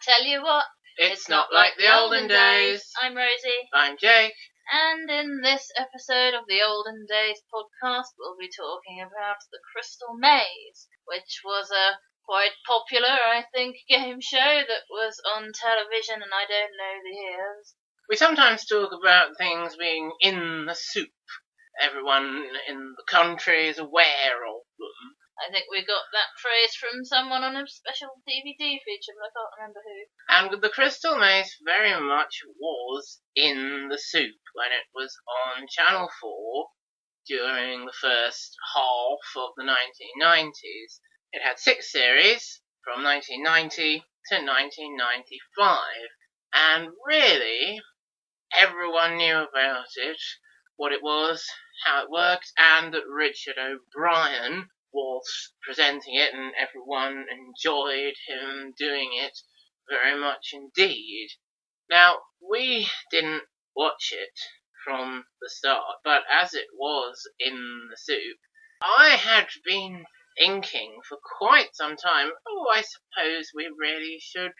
Tell you what, It's not like the olden days. I'm Rosie. I'm Jake. And in this episode of the Olden Days podcast, we'll be talking about the Crystal Maze, which was a quite popular, I think, game show that was on television, and I don't know the years. We sometimes talk about things being in the soup. Everyone in the country is aware of them. I think we got that phrase from someone on a special DVD feature, but I can't remember who. And the Crystal Maze very much was in the soup when it was on Channel 4 during the first half of the 1990s. It had 6 series from 1990 to 1995. And really, everyone knew about it, what it was, how it worked, and that Richard O'Brien was presenting it, and everyone enjoyed him doing it very much indeed. Now, we didn't watch it from the start, but as it was in the soup, I had been thinking for quite some time, I suppose we really should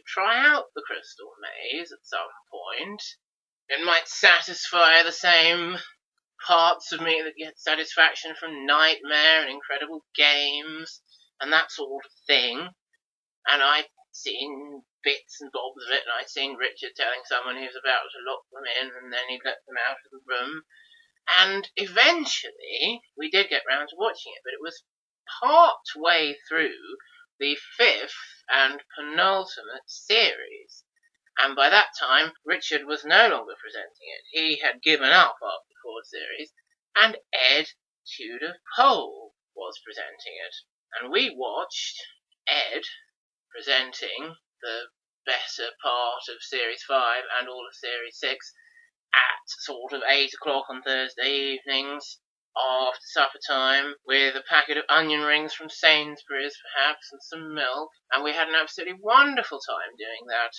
try out the Crystal Maze at some point. It might satisfy the same parts of me that get satisfaction from Nightmare and Incredible Games and that sort of thing. And I'd seen bits and bobs of it, and I'd seen Richard telling someone he was about to lock them in, and then he'd let them out of the room. And eventually, we did get round to watching it, but it was part way through the 5th and penultimate series. And by that time, Richard was no longer presenting it. He had given up after 4 series, and Ed Tudor-Pole was presenting it. And we watched Ed presenting the better part of Series 5 and all of Series 6 at sort of 8 o'clock on Thursday evenings after supper time, with a packet of onion rings from Sainsbury's perhaps and some milk. And we had an absolutely wonderful time doing that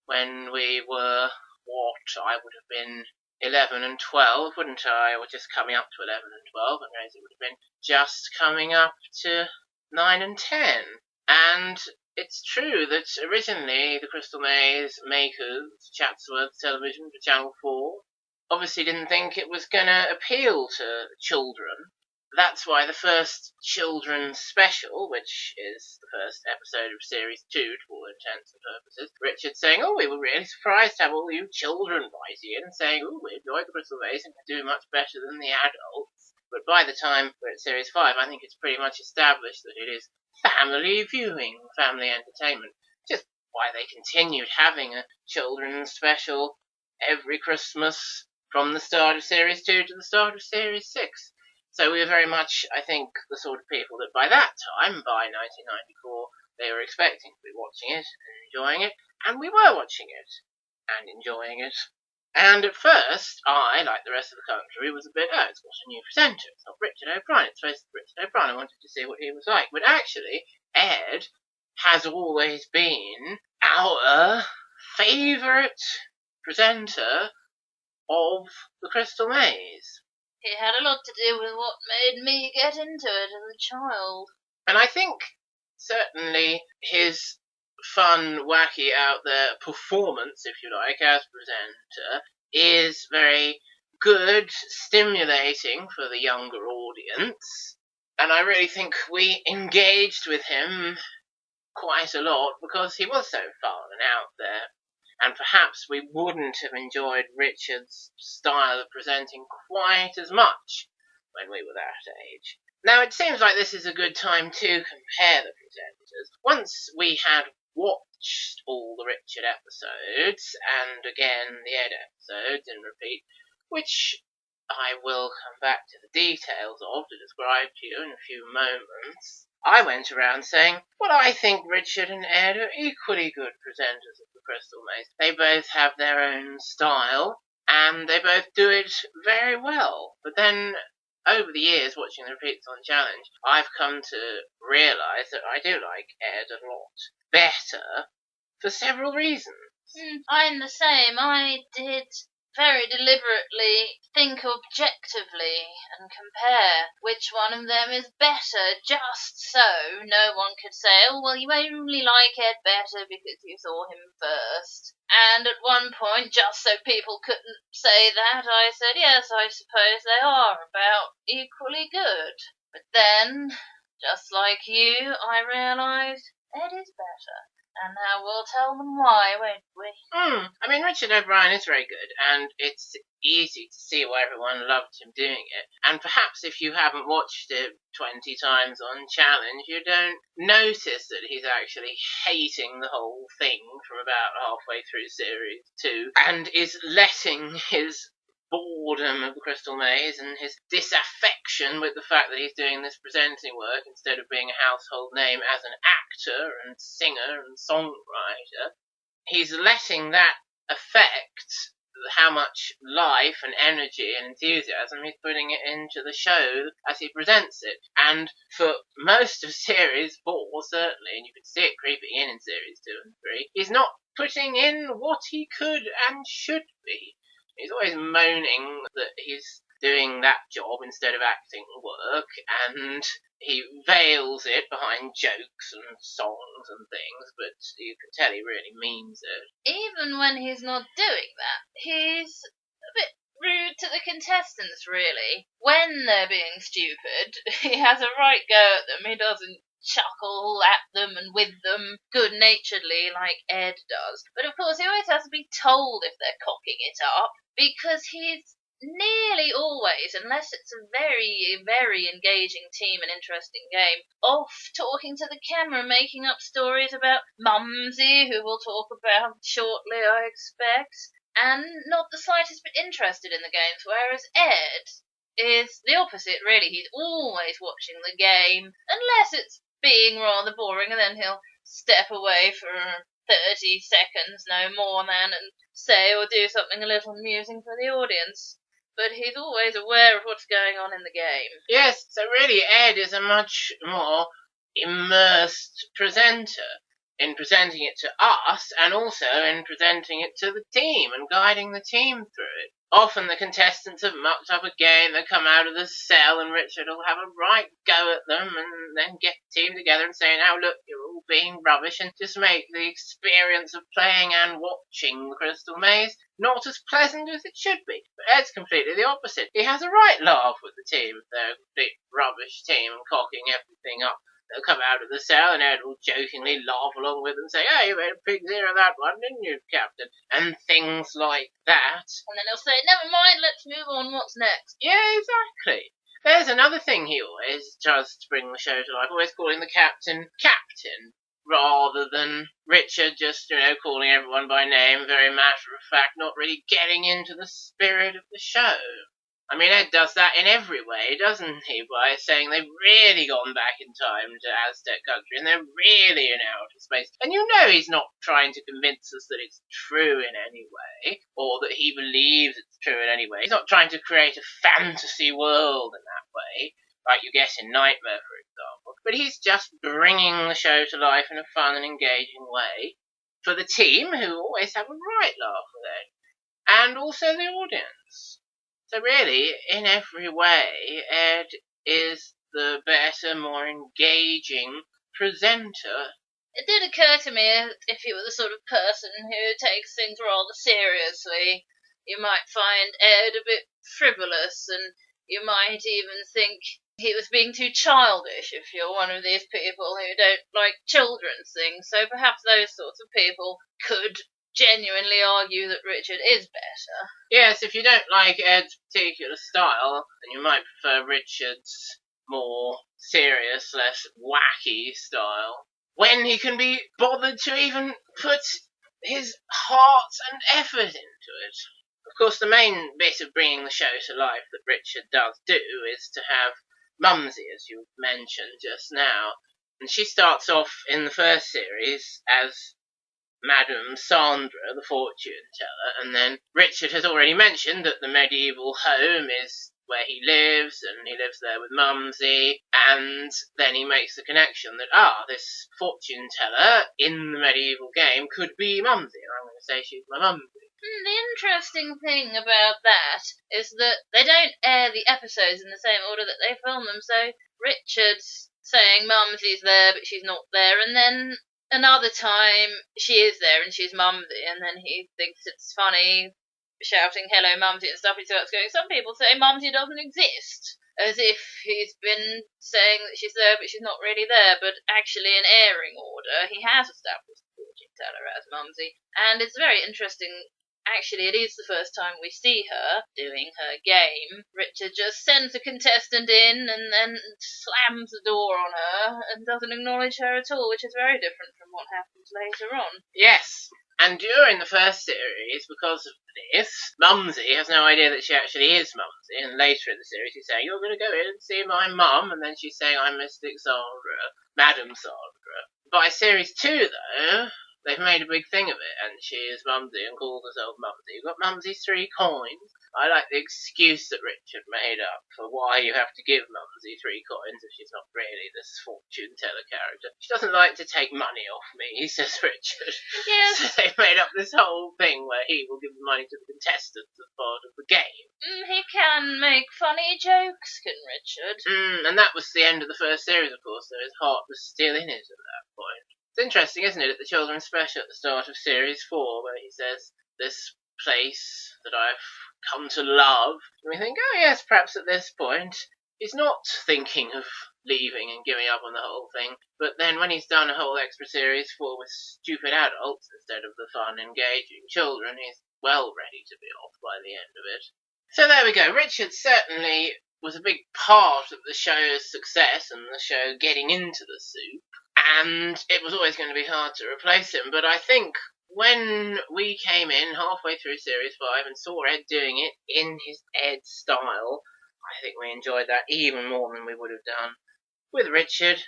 when we were, I would have been 11 and 12, wouldn't I? Or just coming up to 11 and 12, and Rosie would have been just coming up to 9 and 10. And it's true that originally the Crystal Maze makers, Chatsworth Television for Channel 4, obviously didn't think it was going to appeal to children. That's why the first children's special, which is the first episode of Series 2 to all intents and purposes, Richard saying, we were really surprised to have all you children writing in and saying, we enjoyed the Crystal Maze and could do much better than the adults. But by the time we're at Series 5, I think it's pretty much established that it is family viewing, family entertainment. Just why they continued having a children's special every Christmas from the start of Series 2 to the start of Series 6. So we were very much, I think, the sort of people that by that time, by 1994, they were expecting to be watching it and enjoying it, and we were watching it and enjoying it. And at first, I, like the rest of the country, was a bit, it's got a new presenter, it's not Richard O'Brien, it's supposed to be Richard O'Brien, I wanted to see what he was like. But actually, Ed has always been our favourite presenter of the Crystal Maze. It had a lot to do with what made me get into it as a child. And I think certainly his fun, wacky, out there performance, if you like, as presenter is very good, stimulating for the younger audience. And I really think we engaged with him quite a lot because he was so fun and out there. And perhaps we wouldn't have enjoyed Richard's style of presenting quite as much when we were that age. Now, it seems like this is a good time to compare the presenters. Once we had watched all the Richard episodes, and again the Ed episodes in repeat, which I will come back to the details of to describe to you in a few moments, I went around saying, I think Richard and Ed are equally good presenters of the Crystal Maze. They both have their own style, and they both do it very well. But then, over the years, watching the repeats on Challenge, I've come to realise that I do like Ed a lot better for several reasons. I'm the same. I did very deliberately think objectively and compare which one of them is better, just so no one could say, oh, well, you only like Ed better because you saw him first. And at one point, just so people couldn't say that, I said, yes, I suppose they are about equally good. But then, just like you, I realised Ed is better. And now we'll tell them why, won't we? I mean, Richard O'Brien is very good, and it's easy to see why everyone loved him doing it. And perhaps if you haven't watched it 20 times on Challenge, you don't notice that he's actually hating the whole thing from about halfway through Series 2, and is letting his boredom of the Crystal Maze and his disaffection with the fact that he's doing this presenting work instead of being a household name as an actor and singer and songwriter, he's letting that affect how much life and energy and enthusiasm he's putting it into the show as he presents it. And for most of Series 4, certainly, and you can see it creeping in Series 2 and 3, he's not putting in what he could and should be. He's always moaning that he's doing that job instead of acting work, and he veils it behind jokes and songs and things, but you can tell he really means it. Even when he's not doing that, he's a bit rude to the contestants, really. When they're being stupid, he has a right go at them. He doesn't chuckle at them and with them good-naturedly like Ed does. But of course he always has to be told if they're cocking it up, because he's nearly always, unless it's a very, very engaging team and interesting game, off talking to the camera, making up stories about Mumsy, who we'll talk about shortly, I expect, and not the slightest bit interested in the games, whereas Ed is the opposite, really. He's always watching the game, unless it's being rather boring, and then he'll step away for 30 seconds, no more than, and say or do something a little amusing for the audience. But he's always aware of what's going on in the game. Yes, so really Ed is a much more immersed presenter in presenting it to us and also in presenting it to the team and guiding the team through it. Often the contestants have mucked up a game, they come out of the cell and Richard will have a right go at them and then get the team together and say, now look, you're all being rubbish, and just make the experience of playing and watching the Crystal Maze not as pleasant as it should be. But Ed's completely the opposite. He has a right laugh with the team if they're a complete rubbish team and cocking everything up. They'll come out of the cell and Ed will jokingly laugh along with them and say, oh, you made a pig's ear of that one, didn't you, Captain? And things like that. And then he'll say, never mind, let's move on, what's next? Yeah, exactly. There's another thing he always tries to bring the show to life, always calling the captain, rather than Richard just, calling everyone by name, very matter of fact, not really getting into the spirit of the show. I mean, Ed does that in every way, doesn't he, by saying they've really gone back in time to Aztec country and they're really in outer space. And he's not trying to convince us that it's true in any way, or that he believes it's true in any way. He's not trying to create a fantasy world in that way, like you get in Nightmare, for example. But he's just bringing the show to life in a fun and engaging way for the team, who always have a right laugh with Ed, and also the audience. So really, in every way, Ed is the better, more engaging presenter. It did occur to me that if you were the sort of person who takes things rather seriously, you might find Ed a bit frivolous, and you might even think he was being too childish if you're one of these people who don't like children's things. So perhaps those sorts of people could genuinely argue that Richard is better. Yes, if you don't like Ed's particular style, then you might prefer Richard's more serious, less wacky style, when he can be bothered to even put his heart and effort into it. Of course, the main bit of bringing the show to life that Richard does do is to have Mumsy, as you mentioned just now, and she starts off in the first series as Madame Sandra, the fortune teller, and then Richard has already mentioned that the medieval home is where he lives, and he lives there with Mumsy, and then he makes the connection that, this fortune teller in the medieval game could be Mumsy, and I'm going to say she's my Mumsy. The interesting thing about that is that they don't air the episodes in the same order that they film them. So Richard's saying Mumsy's there, but she's not there, and then another time she is there and she's Mumsy, and then he thinks it's funny shouting "Hello, Mumsy" and stuff. He starts going. Some people say Mumsy doesn't exist, as if he's been saying that she's there, but she's not really there. But actually, in airing order, he has established the fortune teller as Mumsy, and it's very interesting. Actually, it is the first time we see her doing her game. Richard just sends a contestant in and then slams the door on her and doesn't acknowledge her at all, which is very different from what happens later on. Yes, and during the first series, because of this, Mumsy has no idea that she actually is Mumsy, and later in the series she's saying, "You're going to go in and see my mum," and then she's saying, "I'm Mystic Sandra, Madam Sandra." By series 2, though, they've made a big thing of it, and she is Mumsy and calls herself Mumsy. You've got Mumsy's 3 coins. I like the excuse that Richard made up for why you have to give Mumsy 3 coins if she's not really this fortune teller character. She doesn't like to take money off me, says Richard. Yes. So they made up this whole thing where he will give the money to the contestants as part of the game. He can make funny jokes, can Richard? And that was the end of the first series, of course, so his heart was still in it at that point. It's interesting, isn't it, at the children's special at the start of series 4, where he says, "This place that I've come to love." And we think, oh yes, perhaps at this point he's not thinking of leaving and giving up on the whole thing. But then when he's done a whole extra series 4 with stupid adults instead of the fun, engaging children, he's well ready to be off by the end of it. So there we go. Richard certainly was a big part of the show's success and the show getting into the soup. And it was always going to be hard to replace him, but I think when we came in halfway through Series 5 and saw Ed doing it in his Ed style, I think we enjoyed that even more than we would have done with Richard,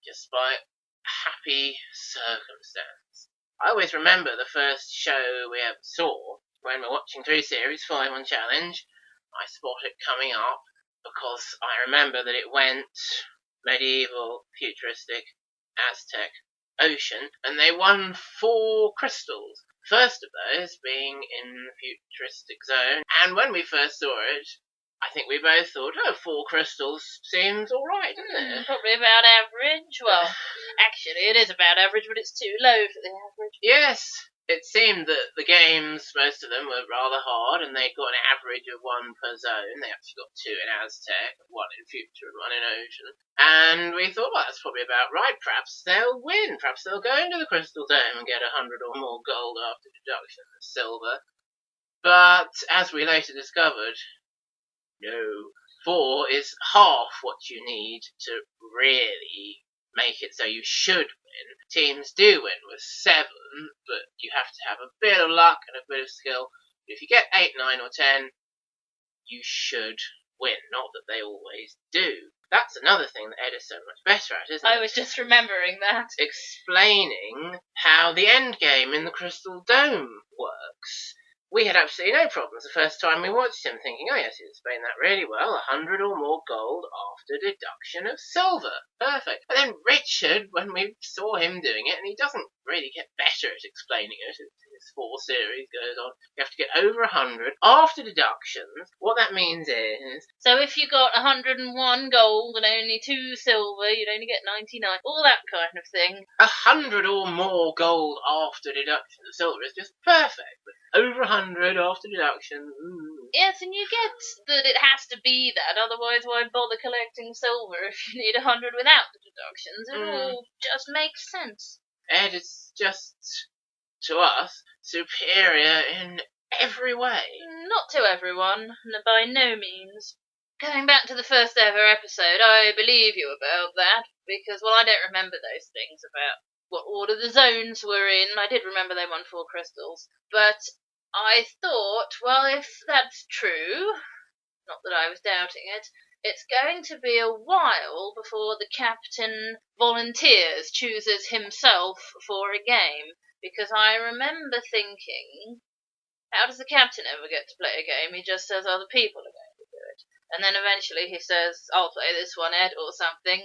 just by happy circumstance. I always remember the first show we ever saw, when we're watching through Series 5 on Challenge. I spot it coming up because I remember that it went medieval, futuristic, Aztec, ocean, and they won 4 crystals. First of those being in the futuristic zone, and when we first saw it, I think we both thought, 4 crystals seems alright, doesn't it? Probably about average. Well, actually, it is about average, but it's too low for the average. Yes, it seemed that the games, most of them, were rather hard, and they'd got an average of 1 per zone. They actually got 2 in Aztec, 1 in Future and 1 in Ocean. And we thought, well, that's probably about right. Perhaps they'll win. Perhaps they'll go into the Crystal Dome and get 100 or more gold after deduction of silver. But, as we later discovered, no. 4 is half what you need to really make it so you should win. Teams do win with 7, but you have to have a bit of luck and a bit of skill. But if you get 8, 9 or 10, you should win. Not that they always do. That's another thing that Ed is so much better at, isn't it? I was just remembering that. Explaining how the end game in the Crystal Dome works. We had absolutely no problems the first time we watched him, thinking, oh yes, he explained that really well, 100 or more gold after deduction of silver. Perfect. And then Richard, when we saw him doing it, and he doesn't really get better at explaining it, his 4 series goes on, you have to get over 100 after deductions. What that means is... So if you got 101 gold and only 2 silver, you'd only get 99. All that kind of thing. 100 or more gold after deduction of silver is just perfect. But over 100 after deduction. Yes, and you get that it has to be that, otherwise why bother collecting silver if you need 100 without the deductions? It all just makes sense. Ed is just, to us, superior in every way. Not to everyone, by no means. Going back to the first ever episode, I believe you about that, because, well, I don't remember those things about what order the zones were in. I did remember they won 4 crystals, but I thought, well, if that's true, not that I was doubting it, it's going to be a while before the captain volunteers, chooses himself for a game, because I remember thinking, how does the captain ever get to play a game? He just says other people are going to do it. And then eventually he says, I'll play this one, Ed, or something.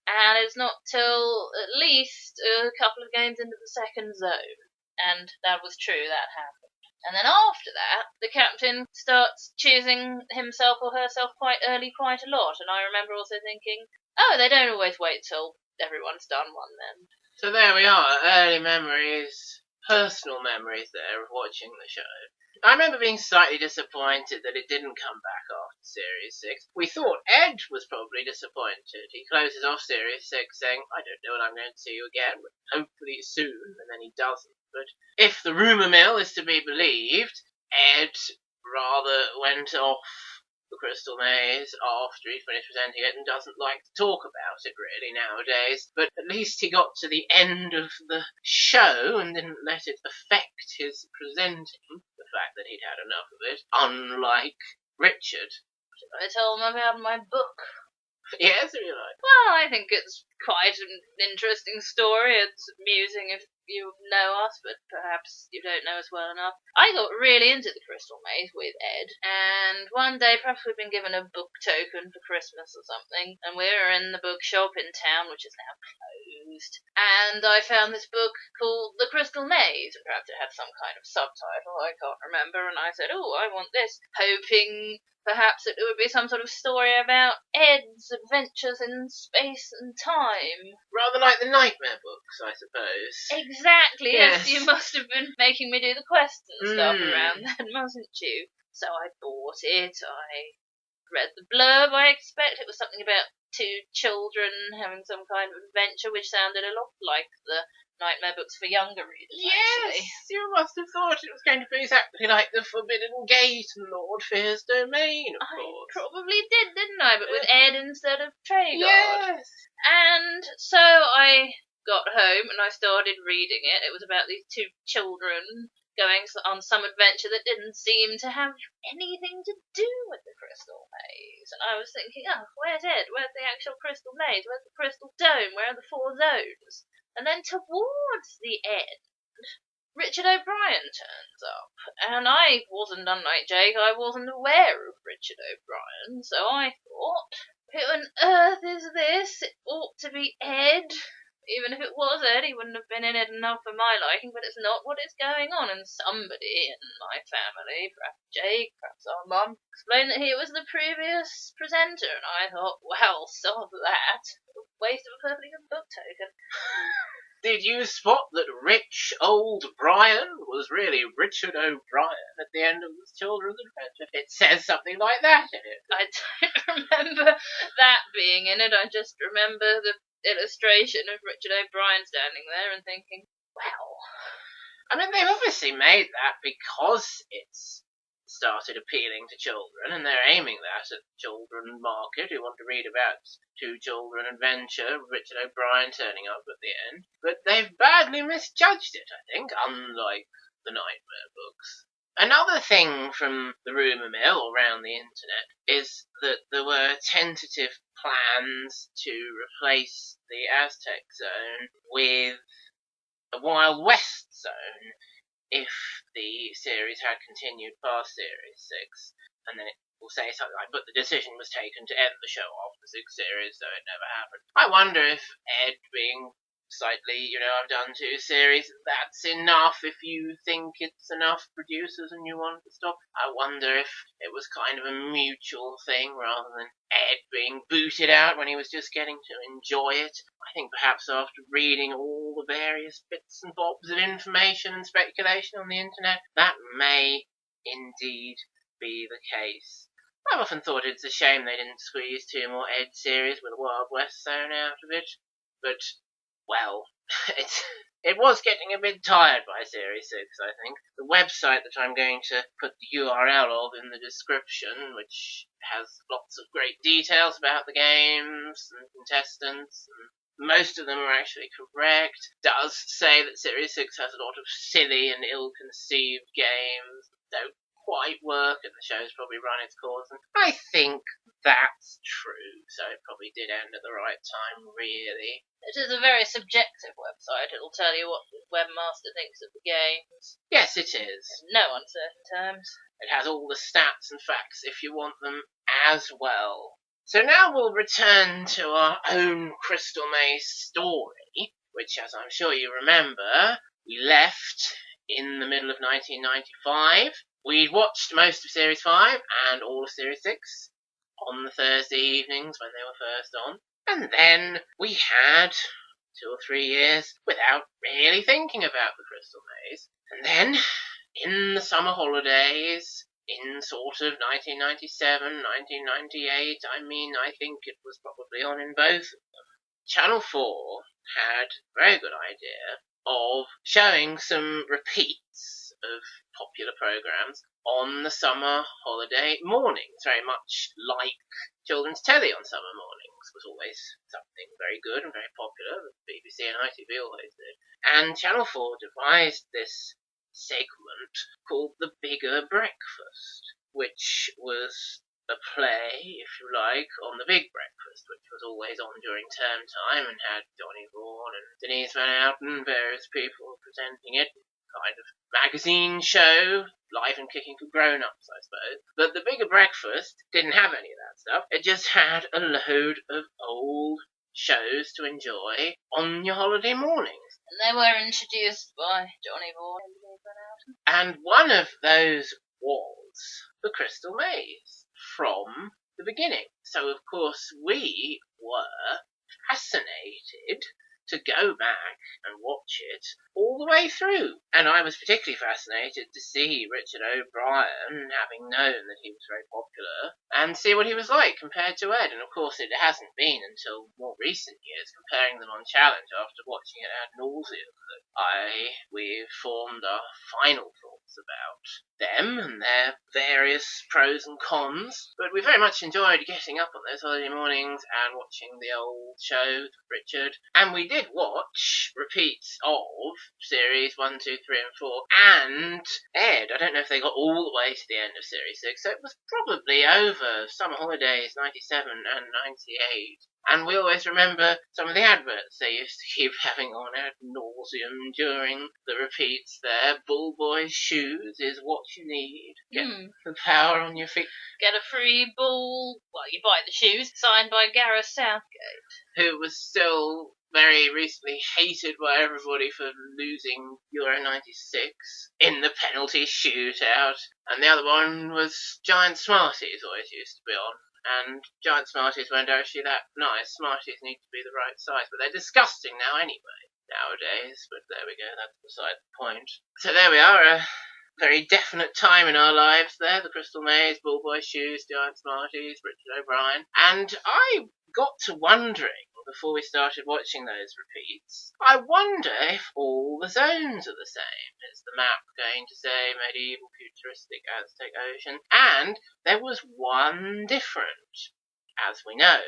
And it's not till at least a couple of games into the second zone. And that was true, that happened. And then after that, the captain starts choosing himself or herself quite early, quite a lot. And I remember also thinking, oh, they don't always wait till everyone's done one then. So there we are, early memories, personal memories there of watching the show. I remember being slightly disappointed that it didn't come back after Series 6. We thought Ed was probably disappointed. He closes off Series 6 saying, I don't know when I'm going to see you again, but hopefully soon, and then he doesn't. But if the rumour mill is to be believed, Ed rather went off the Crystal Maze after he finished presenting it and doesn't like to talk about it really nowadays. But at least he got to the end of the show and didn't let it affect his presenting, the fact that he'd had enough of it, unlike Richard. I told him about my book. Yes, if you like. Well, I think it's quite an interesting story. It's amusing if you know us, but perhaps you don't know us well enough. I got really into the Crystal Maze with Ed, and one day perhaps we'd been given a book token for Christmas or something, and we were in the bookshop in town, which is now closed, and I found this book called The Crystal Maze, and perhaps it had some kind of subtitle, I can't remember, and I said, oh, I want this, hoping perhaps it would be some sort of story about Ed's adventures in space and time. Rather like the Nightmare books, I suppose. Exactly, yes. You must have been making me do the quests and stuff around then, mustn't you? So I bought it, I read the blurb, I expect. It was something about two children having some kind of adventure, which sounded a lot like the Nightmare books for younger readers, yes, actually. You must have thought it was going to be exactly like the Forbidden Gate and Lord Fear's Domain, of course. I probably didn't I? But with Ed instead of Traegard. Yes. And so I got home and I started reading it. It was about these two children going on some adventure that didn't seem to have anything to do with the Crystal Maze. And I was thinking, oh, where's Ed? Where's the actual Crystal Maze? Where's the Crystal Dome? Where are the 4 zones? And then towards the end, Richard O'Brien turns up. And I wasn't, unlike Jake, I wasn't aware of Richard O'Brien. So I thought, who on earth is this? It ought to be Ed. Even if it was Ed, he wouldn't have been in it enough for my liking, but it's not what is going on. And somebody in my family, perhaps Jake, perhaps our mum, explained that he was the previous presenter. And I thought, well, stop that. Waste of a perfectly good book token. Did you spot that Rich Old Brian was really Richard O'Brien at the end of the Children's Adventure? It says something like that in it. I don't remember that being in it. I just remember the illustration of Richard O'Brien standing there and thinking, wow. I mean, they've obviously made that because it's started appealing to children, and they're aiming that at the children market who want to read about two children adventure, Richard O'Brien turning up at the end. But they've badly misjudged it, I think, unlike the Nightmare books. Another thing from the rumour mill around the internet is that there were tentative plans to replace the Aztec zone with a Wild West zone if the series had continued past Series 6, and then it will say something like, but the decision was taken to end the show after the 6th series, so it never happened. I wonder if Ed being slightly, I've done 2 series, that's enough if you think it's enough producers and you want to stop. I wonder if it was kind of a mutual thing rather than Ed being booted out when he was just getting to enjoy it. I think perhaps after reading all the various bits and bobs of information and speculation on the internet, that may indeed be the case. I've often thought it's a shame they didn't squeeze 2 more Ed series with a Wild West zone out of it, but well, it was getting a bit tired by Series 6, I think. The website that I'm going to put the URL of in the description, which has lots of great details about the games and contestants, and most of them are actually correct, does say that Series 6 has a lot of silly and ill-conceived games that don't quite work, and the show's probably run its course, and I think that's true, so it probably did end at the right time, really. It is a very subjective website. It'll tell you what the webmaster thinks of the games. Yes, it is. In no uncertain terms. It has all the stats and facts if you want them as well. So now we'll return to our own Crystal Maze story, which, as I'm sure you remember, we left in the middle of 1995. We'd watched most of Series 5 and all of Series 6 on the Thursday evenings when they were first on. And then we had 2 or 3 years without really thinking about the Crystal Maze. And then, in the summer holidays, in sort of 1997, 1998, I think it was probably on in both of them, Channel 4 had a very good idea of showing some repeats of popular programmes on the summer holiday mornings, very much like children's telly on summer mornings was always something very good and very popular that the BBC and ITV always did. And Channel 4 devised this segment called The Bigger Breakfast, which was a play, if you like, on The Big Breakfast, which was always on during term time and had Johnny Vaughan and Denise Van Outen and various people presenting it. Kind of magazine show, live and kicking for grown-ups, I suppose. But The Bigger Breakfast didn't have any of that stuff. It just had a load of old shows to enjoy on your holiday mornings. And they were introduced by Johnny Vaughan and Denise Van Outen. And one of those was The Crystal Maze from the beginning. So, of course, we were fascinated to go back and watch it all the way through. And I was particularly fascinated to see Richard O'Brien, having known that he was very popular, and see what he was like compared to Ed. And of course it hasn't been until more recent years, comparing them on Challenge after watching it ad nauseum, that we've formed our final thoughts about them and their various pros and cons. But we very much enjoyed getting up on those holiday mornings and watching the old show with Richard. And we did watch repeats of Series 1, 2, 3 and 4 and Ed. I don't know if they got all the way to the end of Series 6, so it was probably over summer holidays 97 and 98. And we always remember some of the adverts they used to keep having on ad nauseum during the repeats there. Bull Boy's shoes is what you need. Get the power on your feet. Get a free ball. Well, you buy the shoes, signed by Gareth Southgate, who was still very recently hated by everybody for losing Euro 96 in the penalty shootout. And the other one was Giant Smarties, always used to be on. And Giant Smarties weren't actually that nice. Smarties need to be the right size, but they're disgusting now anyway, nowadays. But there we go, that's beside the point. So there we are, a very definite time in our lives there. The Crystal Maze, Bull Boy Shoes, Giant Smarties, Richard O'Brien. And I got to wondering, before we started watching those repeats, I wonder if all the zones are the same. Is the map going to say medieval, futuristic, Aztec, ocean? And there was one different. As we know,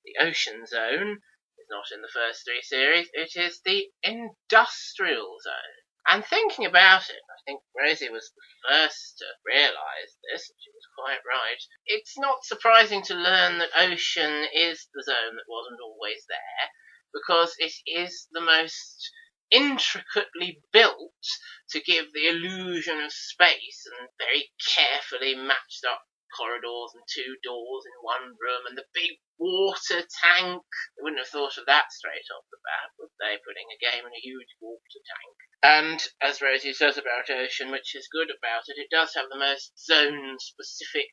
the ocean zone is not in the first 3 series, it is the industrial zone. And thinking about it, I think Rosie was the first to realise this, and she was quite right. It's not surprising to learn that ocean is the zone that wasn't always there, because it is the most intricately built to give the illusion of space, and very carefully matched up corridors and 2 doors in one room, and the big water tank. They wouldn't have thought of that straight off the bat, would they, putting a game in a huge water tank? And as Rosie says about Ocean, which is good about it, it does have the most zone-specific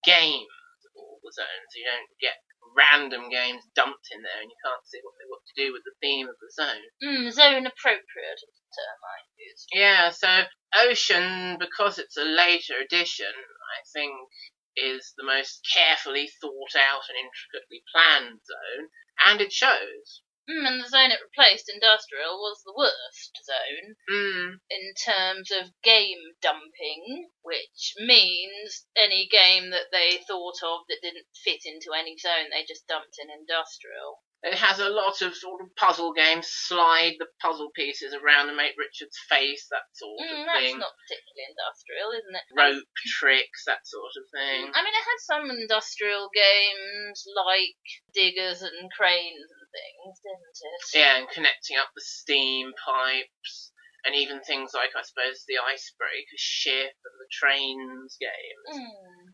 games of all the zones. You don't get random games dumped in there and you can't see what they want to do with the theme of the zone. Zone appropriate is the term I use. Yeah, so Ocean, because it's a later edition, I think is the most carefully thought out and intricately planned zone, and it shows. And the zone it replaced, Industrial, was the worst zone in terms of game dumping, which means any game that they thought of that didn't fit into any zone, they just dumped in Industrial. It has a lot of sort of puzzle games, slide the puzzle pieces around and make Richard's face, that sort of thing. That's not particularly industrial, isn't it? Rope tricks, that sort of thing. I mean, it had some industrial games like diggers and cranes and things, didn't it? Yeah, and connecting up the steam pipes, and even things like, I suppose, the icebreaker ship and the trains games.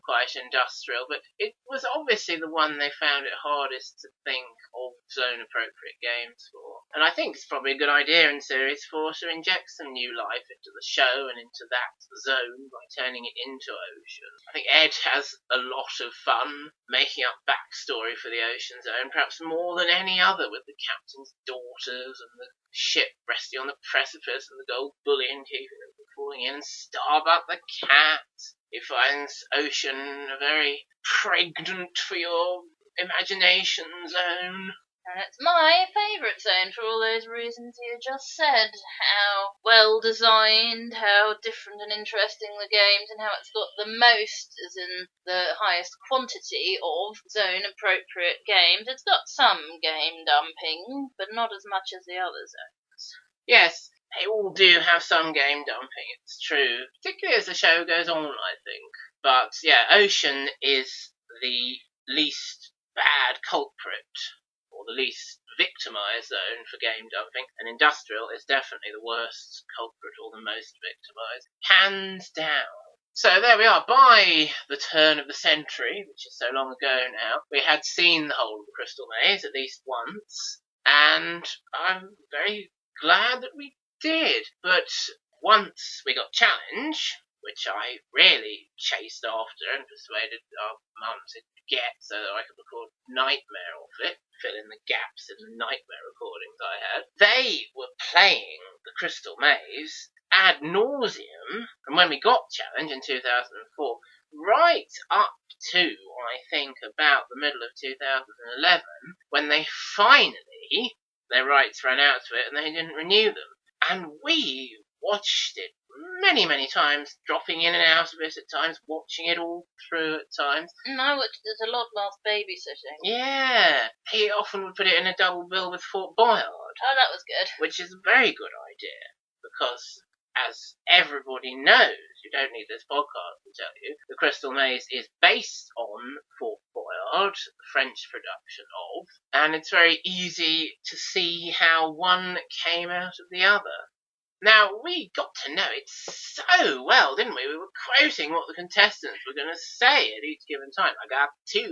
quite industrial, but it was obviously the one they found it hardest to think of zone-appropriate games for. And I think it's probably a good idea in Series 4 to inject some new life into the show and into that zone by turning it into Ocean. I think Ed has a lot of fun making up backstory for the Ocean Zone, perhaps more than any other, with the captain's daughters and the ship resting on the precipice and the gold bullion keeping them from falling in, and Starbuck the cat. He finds Ocean a very pregnant for your imagination zone. And it's my favourite zone for all those reasons you just said. How well designed, how different and interesting the games, and how it's got the most, as in the highest quantity of zone-appropriate games. It's got some game dumping, but not as much as the other zones. Yes, they all do have some game dumping, it's true. Particularly as the show goes on, I think. But, yeah, Ocean is the least bad culprit, or the least victimised zone for game dumping, and Industrial is definitely the worst culprit or the most victimised, hands down. So there we are. By the turn of the century, which is so long ago now, we had seen the whole of the Crystal Maze at least once, and I'm very glad that we did. But once we got Challenge, which I really chased after and persuaded our mum to get so that I could record Nightmare off it, fill in the gaps in the Nightmare recordings I had. They were playing the Crystal Maze ad nauseum, and when we got Challenge in 2004, right up to, I think, about the middle of 2011, when they finally, their rights ran out to it and they didn't renew them. And we watched it many, many times, dropping in and out of it at times, watching it all through at times. I watched it a lot whilst babysitting. Yeah, he often would put it in a double bill with Fort Boyard. Oh, that was good. Which is a very good idea, because as everybody knows, you don't need this podcast to tell you, the Crystal Maze is based on Fort Boyard, the French production of, and it's very easy to see how one came out of the other. Now, we got to know it so well, didn't we? We were quoting what the contestants were going to say at each given time. I got two.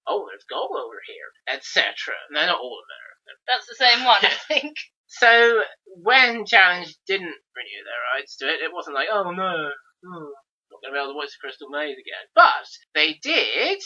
Oh, there's gold over here, etc. No, not all American. That's the same one, I think. So, when Challenge didn't renew their rights to it, it wasn't like, oh no, not going to be able to watch the Crystal Maze again. But they did,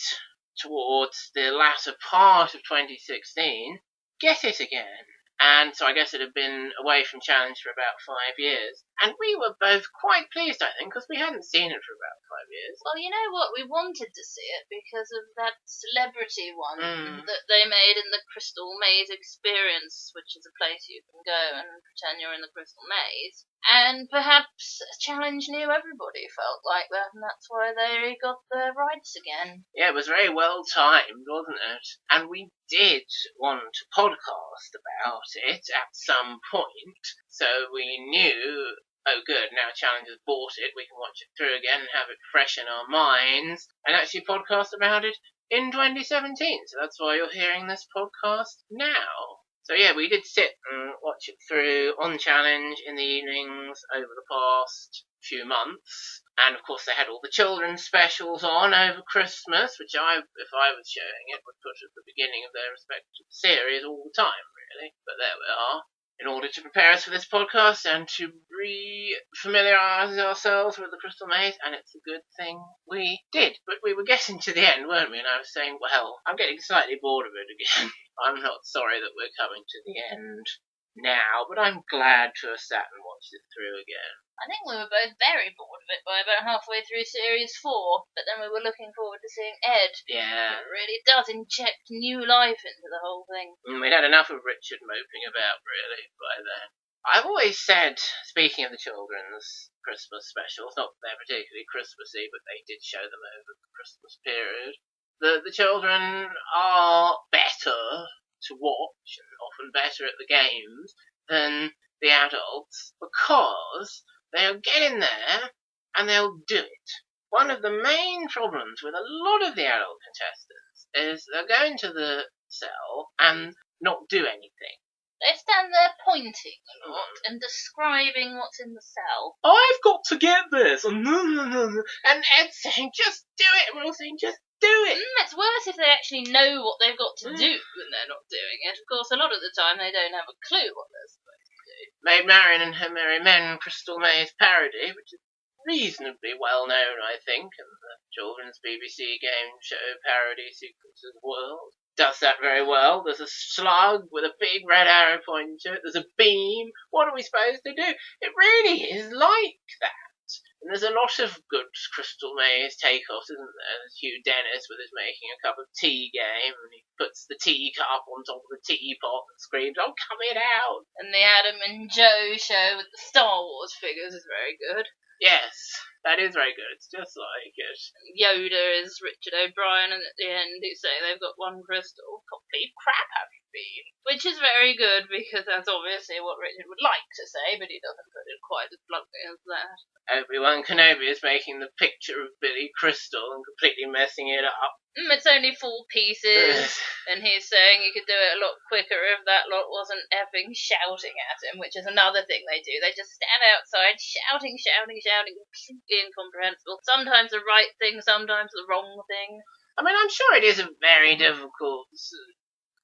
towards the latter part of 2016, get it again. And so I guess it had been away from Challenge for about 5 years. And we were both quite pleased, I think, because we hadn't seen it for about 5 years. Well, you know what? We wanted to see it because of that celebrity one that they made in the Crystal Maze Experience, which is a place you can go and pretend you're in the Crystal Maze. And perhaps Challenge knew everybody felt like that, and that's why they got their rights again. Yeah, it was very well timed, wasn't it? And we did want to podcast about it at some point, so we knew, oh good, now Challenge has bought it, we can watch it through again and have it fresh in our minds, and actually podcast about it in 2017. So that's why you're hearing this podcast now. So yeah, we did sit and watch it through on Challenge in the evenings over the past few months. And of course they had all the children's specials on over Christmas, which if I was showing it, would put at the beginning of their respective series all the time, really. But there we are. In order to prepare us for this podcast and to re-familiarise ourselves with the Crystal Maze, and it's a good thing we did. But we were getting to the end, weren't we? And I was saying, well, I'm getting slightly bored of it again. I'm not sorry that we're coming to the end now, but I'm glad to have sat and watched it through again. I think we were both very bored of it by about halfway through Series 4, but then we were looking forward to seeing Ed. Yeah. It really does inject new life into the whole thing. We'd had enough of Richard moping about, really, by then. I've always said, speaking of the children's Christmas specials, not that they're particularly Christmassy, but they did show them over the Christmas period, that the children are better to watch, and often better at the games, than the adults, because they'll get in there and they'll do it. One of the main problems with a lot of the adult contestants is they'll go into the cell and not do anything. They stand there pointing a lot and describing what's in the cell. I've got to get this. And Ed's saying, just do it. And we're all saying, just do it. It's worse if they actually know what they've got to do and they're not doing it. Of course, a lot of the time they don't have a clue what they're supposed to do. Maid Marian and Her Merry Men Crystal Maze parody, which is reasonably well known, I think, in the children's BBC game show parody sequences world. Does that very well. There's a slug with a big red arrow pointing to it. There's a beam. What are we supposed to do? It really is like that. And there's a lot of good Crystal Maze takeoffs, isn't there? There's Hugh Dennis with his making a cup of tea game, and he puts the teacup on top of the teapot and screams, "I'm coming out!" And the Adam and Joe show with the Star Wars figures is very good. Yes, that is very good. It's just like it. Yoda is Richard O'Brien, and at the end he's saying they've got one crystal. Complete crap have you been? Which is very good, because that's obviously what Richard would like to say, but he doesn't put it quite as bluntly as that. Obi-Wan Kenobi is making the picture of Billy Crystal and completely messing it up. It's only 4 pieces, and he's saying he could do it a lot quicker if that lot wasn't effing shouting at him, which is another thing they do. They just stand outside shouting, completely incomprehensible. Sometimes the right thing, sometimes the wrong thing. I mean, I'm sure it is a very difficult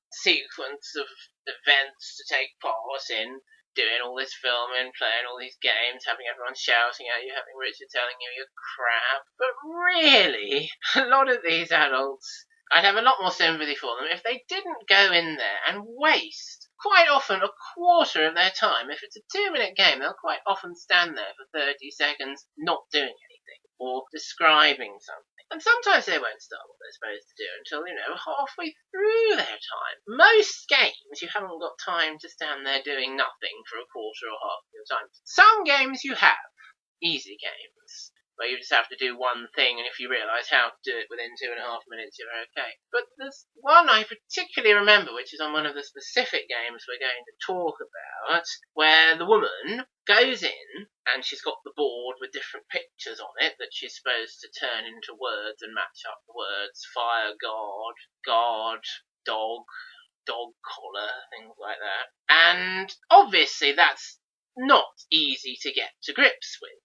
sequence of events to take part in, doing all this filming, playing all these games, having everyone shouting at you, having Richard telling you you're crap. But really, a lot of these adults, I'd have a lot more sympathy for them if they didn't go in there and waste, quite often, a quarter of their time. If it's a 2-minute game, they'll quite often stand there for 30 seconds not doing anything, or describing something. And sometimes they won't start what they're supposed to do until, halfway through their time. Most games, you haven't got time to stand there doing nothing for a quarter or half of your time. Some games you have. Easy games, where you just have to do one thing, and if you realise how to do it within 2.5 minutes, you're okay. But there's one I particularly remember, which is on one of the specific games we're going to talk about, where the woman goes in, and she's got the board with different pictures on it that she's supposed to turn into words and match up the words. Fire, God, dog collar, things like that. And obviously that's not easy to get to grips with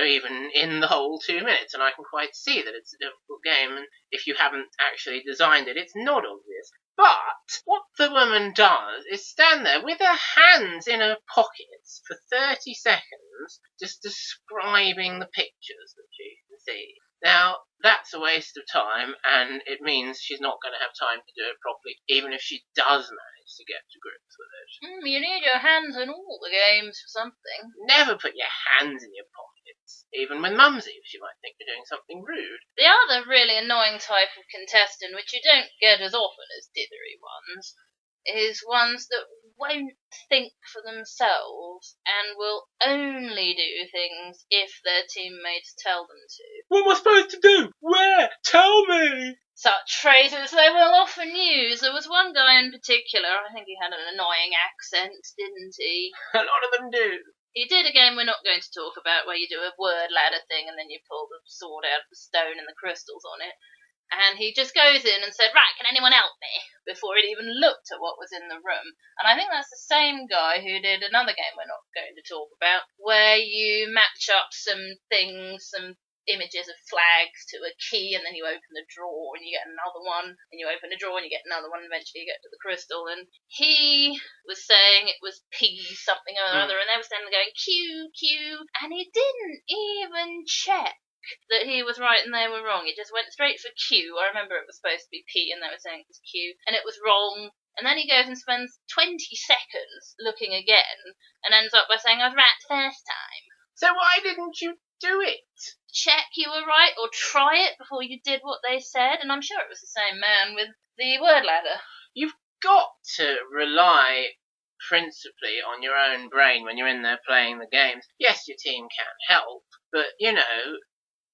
even in the whole 2 minutes, and I can quite see that it's a difficult game, and if you haven't actually designed it, it's not obvious. But what the woman does is stand there with her hands in her pockets for 30 seconds, just describing the pictures that she can see. Now, that's a waste of time, and it means she's not going to have time to do it properly, even if she does manage to get to grips with it. You need your hands in all the games for something. Never put your hands in your pockets, even with Mumsy, if she might think you're doing something rude. The other really annoying type of contestant, which you don't get as often as dithery ones, is ones that won't think for themselves and will only do things if their teammates tell them to. What am I supposed to do? Where? Tell me! Such phrases they will often use. There was one guy in particular, I think he had an annoying accent, didn't he? A lot of them do. He did a game we're not going to talk about where you do a word ladder thing and then you pull the sword out of the stone and the crystals on it. And he just goes in and said, "Right, can anyone help me?" before he'd even looked at what was in the room. And I think that's the same guy who did another game we're not going to talk about, where you match up some things, some images of flags to a key, and then you open the drawer and you get another one, and you open a drawer and you get another one, and eventually you get to the crystal. And he was saying it was P something or other, and they were standing there going, Q, and he didn't even check that he was right and they were wrong. He just went straight for Q. I remember it was supposed to be P and they were saying it was Q, and it was wrong. And then he goes and spends 20 seconds looking again and ends up by saying, "I was right first time." So why didn't you do it? Check you were right, or try it before you did what they said. And I'm sure it was the same man with the word ladder. You've got to rely principally on your own brain when you're in there playing the games. Yes, your team can help, but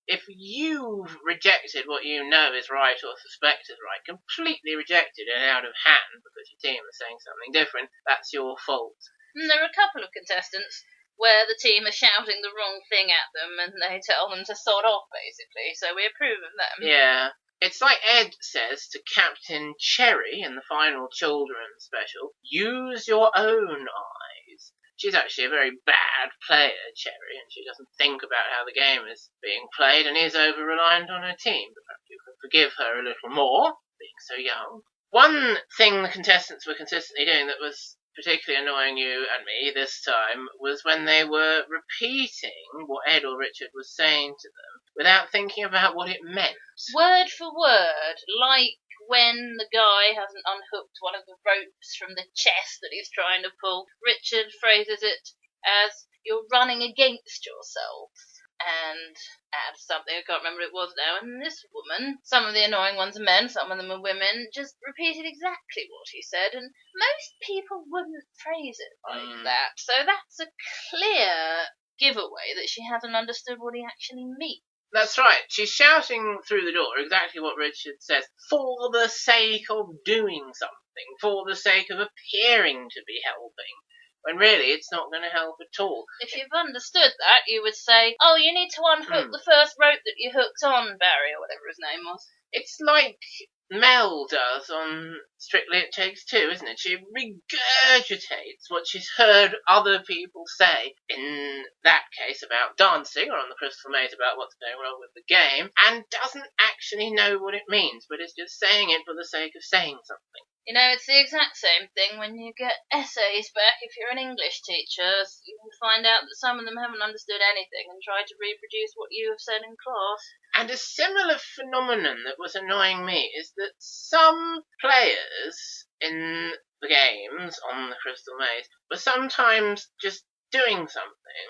if you've rejected what you know is right or suspect is right, completely rejected it out of hand because your team is saying something different, that's your fault. And there are a couple of contestants where the team is shouting the wrong thing at them and they tell them to sod off, basically, so we approve of them. Yeah. It's like Ed says to Captain Cherry in the final children's special, use your own eyes. She's actually a very bad player, Cherry, and she doesn't think about how the game is being played and is over-reliant on her team. But perhaps you can forgive her a little more, being so young. One thing the contestants were consistently doing that was particularly annoying you and me this time was when they were repeating what Ed or Richard was saying to them without thinking about what it meant. Word for word, like when the guy hasn't unhooked one of the ropes from the chest that he's trying to pull. Richard phrases it as, you're running against yourself. And add something, I can't remember what it was now, and this woman, some of the annoying ones are men, some of them are women, just repeated exactly what he said, and most people wouldn't phrase it like that. So that's a clear giveaway that she hasn't understood what he actually means. That's right. She's shouting through the door exactly what Richard says, for the sake of doing something, for the sake of appearing to be helping, when really it's not going to help at all. If you've understood that, you would say, oh, you need to unhook the first rope that you hooked on, Barry, or whatever his name was. It's like Mel does on Strictly It Takes Two, isn't it? She regurgitates what she's heard other people say, in that case about dancing, or on the Crystal Maze about what's going wrong with the game, and doesn't actually know what it means, but is just saying it for the sake of saying something. You know, it's the exact same thing when you get essays back if you're an English teacher. You can find out that some of them haven't understood anything and try to reproduce what you have said in class. And a similar phenomenon that was annoying me is that some players in the games on the Crystal Maze were sometimes just doing something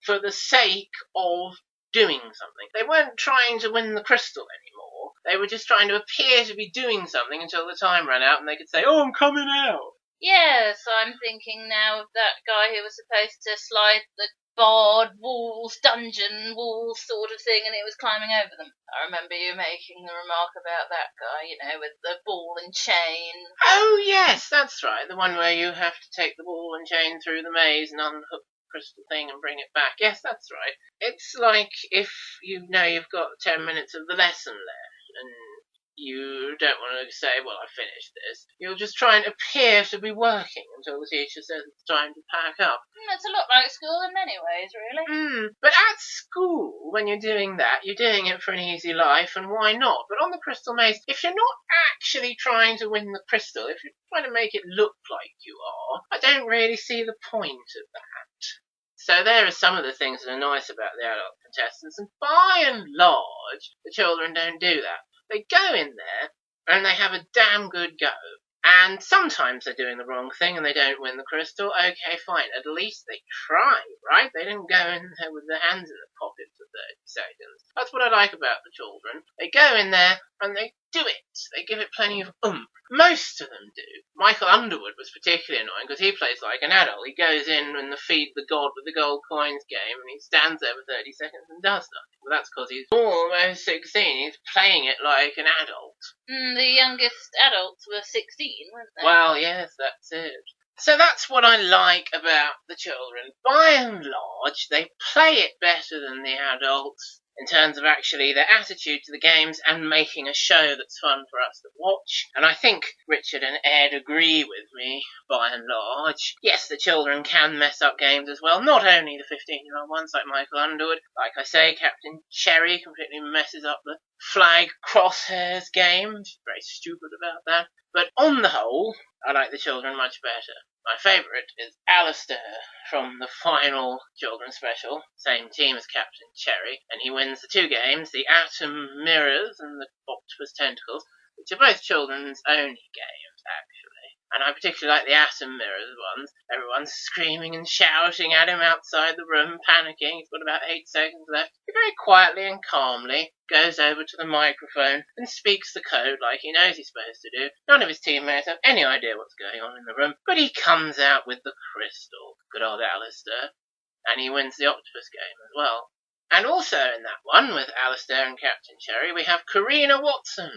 for the sake of doing something. They weren't trying to win the crystal anymore. They were just trying to appear to be doing something until the time ran out and they could say, oh, I'm coming out. Yes, I'm thinking now of that guy who was supposed to slide the barred walls, dungeon walls sort of thing, and he was climbing over them. I remember you making the remark about that guy, you know, with the ball and chain. Oh, yes, that's right. The one where you have to take the ball and chain through the maze and unhook crystal thing and bring it back. Yes, that's right. It's like if you know you've got 10 minutes of the lesson left and you don't want to say, well, I finished this. You'll just try and appear to be working until the teacher says it's time to pack up. It's a lot like school in many ways, really. But at school, when you're doing that, you're doing it for an easy life, and why not? But on the Crystal Maze, if you're not actually trying to win the crystal, if you're trying to make it look like you are, I don't really see the point of that. So there are some of the things that are nice about the adult contestants, and by and large, the children don't do that. They go in there, and they have a damn good go. And sometimes they're doing the wrong thing and they don't win the crystal. Okay, fine. At least they tried, right? They didn't go in there with their hands in their pockets for 30 seconds. That's what I like about the children. They go in there and they do it. They give it plenty of oomph. Most of them do. Michael Underwood was particularly annoying because he plays like an adult. He goes in the Feed the God with the Gold Coins game and he stands there for 30 seconds and does nothing. Well, that's because he's almost 16. He's playing it like an adult. The youngest adults were 16, weren't they? Well, yes, that's it. So that's what I like about the children. By and large, they play it better than the adults in terms of actually their attitude to the games and making a show that's fun for us to watch. And I think Richard and Ed agree with me, by and large. Yes, the children can mess up games as well, not only the 15-year-old ones like Michael Underwood. Like I say, Captain Cherry completely messes up the flag crosshairs game. She's very stupid about that. But on the whole, I like the children much better. My favourite is Alistair from the final children's special, same team as Captain Cherry, and he wins the two games, the Atom Mirrors and the Octopus Tentacles, which are both children's only games, actually. And I particularly like the Atom Mirrors ones. Everyone's screaming and shouting at him outside the room, panicking. He's got about 8 seconds left. He very quietly and calmly goes over to the microphone and speaks the code like he knows he's supposed to do. None of his teammates have any idea what's going on in the room, but he comes out with the crystal. Good old Alistair. And he wins the Octopus game as well. And also in that one, with Alistair and Captain Cherry, we have Karina Watson,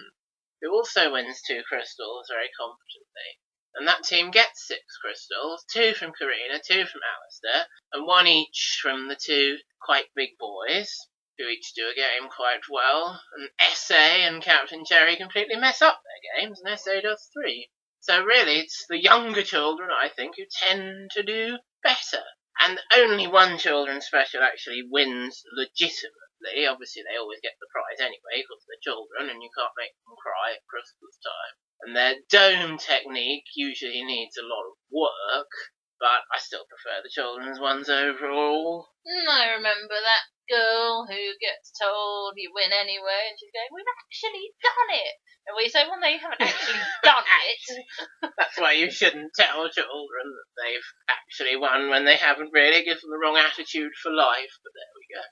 who also wins 2 crystals very competently. And that team gets 6 crystals, 2 from Karina, 2 from Alistair, and 1 each from the 2 quite big boys. who each do a game quite well, and Essay and Captain Cherry completely mess up their games, and Essay does 3. So really, it's the younger children, I think, who tend to do better. And only one children's special actually wins legitimately. Obviously, they always get the prize anyway, because they're children, and you can't make them cry at Christmas time. And their dome technique usually needs a lot of work, but I still prefer the children's ones overall. I remember that girl who gets told you win anyway, and she's going, "We've actually done it!" And we say, "Well, no, you haven't actually done it." That's why you shouldn't tell children that they've actually won when they haven't really given the wrong attitude for life, but there we go.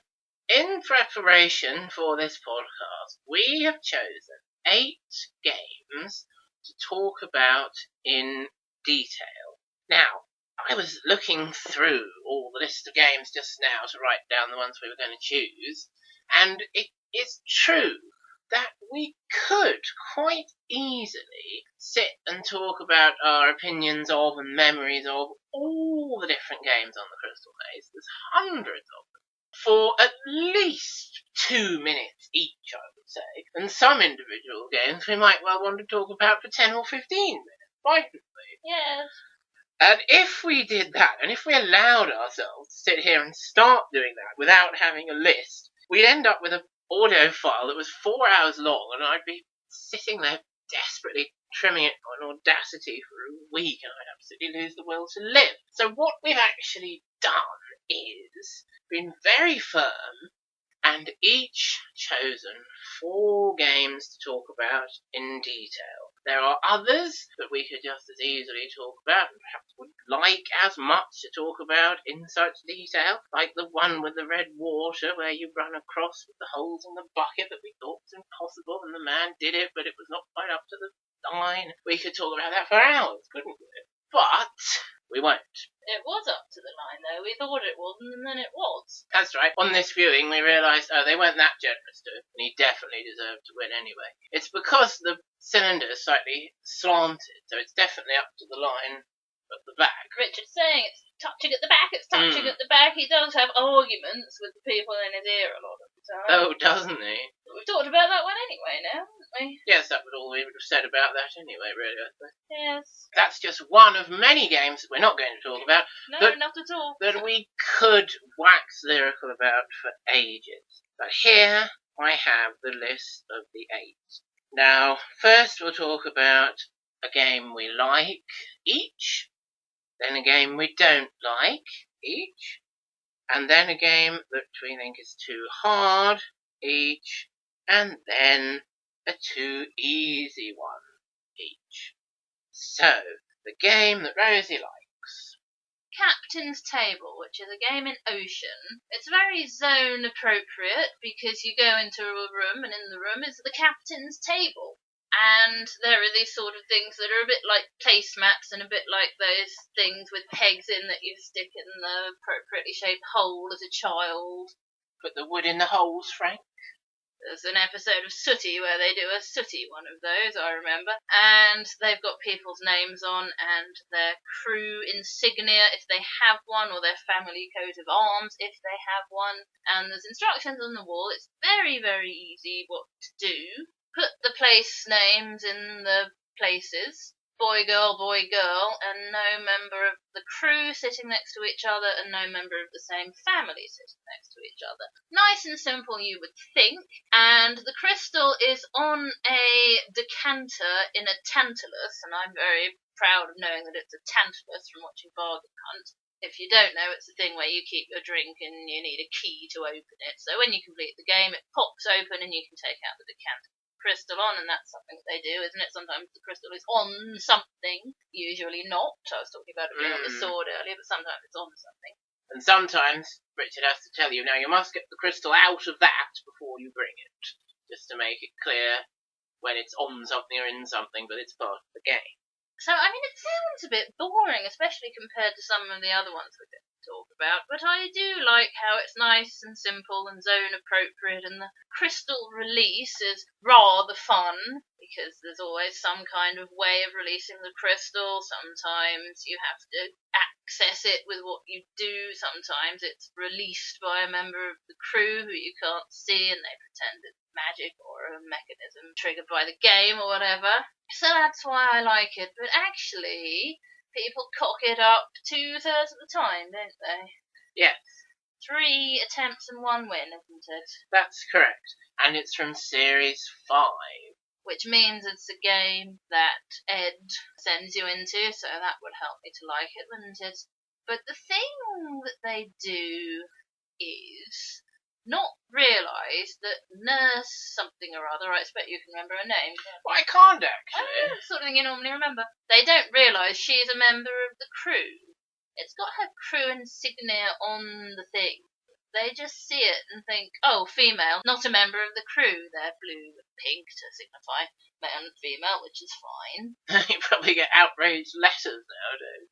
In preparation for this podcast, we have chosen 8 games to talk about in detail. Now, I was looking through all the list of games just now to write down the ones we were going to choose, and it is true that we could quite easily sit and talk about our opinions of and memories of all the different games on the Crystal Maze. There's hundreds of them, for at least 2 minutes each, I would say. And some individual games we might well want to talk about for 10 or 15 minutes, mightn't we? Yes. And if we did that, and if we allowed ourselves to sit here and start doing that without having a list, we'd end up with an audio file that was 4 hours long, and I'd be sitting there desperately trimming it on Audacity for a week, and I'd absolutely lose the will to live. So what we've actually done is been very firm and each chosen 4 games to talk about in detail. There are others that we could just as easily talk about and perhaps would like as much to talk about in such detail, like the one with the red water where you run across with the holes in the bucket that we thought was impossible and the man did it but it was not quite up to the line. We could talk about that for hours, couldn't we? But we won't. It was up to the line, though. We thought it wasn't, and then it was. That's right. On this viewing, we realised, they weren't that generous to him, and he definitely deserved to win anyway. It's because the cylinder is slightly slanted, so it's definitely up to the line at the back. Richard's saying it's touching at the back, it's touching at the back. He does have arguments with the people in his ear a lot of the time. Oh, doesn't he? We've talked about that one anyway now, haven't we? Yes, that was all we would have said about that anyway, really, I think. Yes. That's just one of many games that we're not going to talk about. No, not at all. That we could wax lyrical about for ages. But here I have the list of the 8. Now, first we'll talk about a game we like each, then a game we don't like each, and then a game that we think is too hard each, and then a too easy one each. So, the game that Rosie likes. Captain's Table, which is a game in Ocean. It's very zone appropriate because you go into a room and in the room is the captain's table. And there are these sort of things that are a bit like placemats and a bit like those things with pegs in that you stick in the appropriately shaped hole as a child. Put the wood in the holes, Frank. There's an episode of Sooty where they do a Sooty one of those, I remember. And they've got people's names on and their crew insignia if they have one, or their family coat of arms if they have one. And there's instructions on the wall. It's very, very easy what to do. Put the place names in the places. Boy, girl, and no member of the crew sitting next to each other and no member of the same family sitting next to each other. Nice and simple, you would think. And the crystal is on a decanter in a tantalus, and I'm very proud of knowing that it's a tantalus from watching Bargain Hunt. If you don't know, it's the thing where you keep your drink and you need a key to open it. So when you complete the game, it pops open and you can take out the decanter crystal on, and that's something that they do, isn't it? Sometimes the crystal is on something, usually not. I was talking about it being on the sword earlier, but sometimes it's on something. And sometimes Richard has to tell you, now you must get the crystal out of that before you bring it, just to make it clear when it's on something or in something, but it's part of the game. So, I mean, it sounds a bit boring, especially compared to some of the other ones we're going to talk about, but I do like how it's nice and simple and zone appropriate, and the crystal release is rather fun because there's always some kind of way of releasing the crystal. Sometimes you have to access it with what you do. Sometimes it's released by a member of the crew who you can't see and they pretend it's magic or a mechanism triggered by the game or whatever. So that's why I like it. But actually, people cock it up 2/3 of the time, don't they? Yes, 3 attempts and 1 win, isn't it? that's correct. And it's from Series 5. Which means it's a game that Ed sends you into, so that would help me to like it, wouldn't it? But the thing that they do is not realise that Nurse something or other, I expect you can remember her name. Well, I can't actually. Oh, sort of thing you normally remember. They don't realise she's a member of the crew. It's got her crew insignia on the thing. They just see it and think, oh, female, not a member of the crew. They're blue and pink to signify male and female, which is fine. You probably get outraged letters nowadays.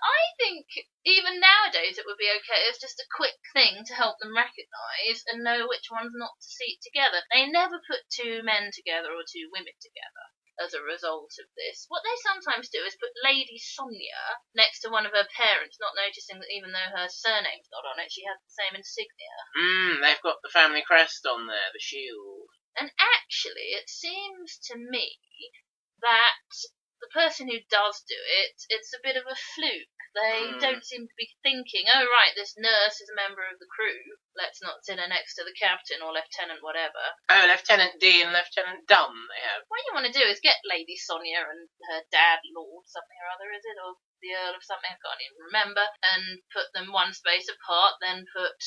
I think even nowadays it would be okay. It's just a quick thing to help them recognise and know which ones not to seat together. They never put 2 men together or 2 women together as a result of this. What they sometimes do is put Lady Sonia next to one of her parents, not noticing that even though her surname's not on it, she has the same insignia. They've got the family crest on there, the shield. And actually, it seems to me that the person who does do it, it's a bit of a fluke. They don't seem to be thinking, oh right, this nurse is a member of the crew. Let's not sit her next to the captain or lieutenant whatever. Oh, Lieutenant D and Lieutenant Dumb they have. What you want to do is get Lady Sonia and her dad, Lord something or other, is it? Or the Earl of something, I can't even remember. And put them 1 space apart, then put,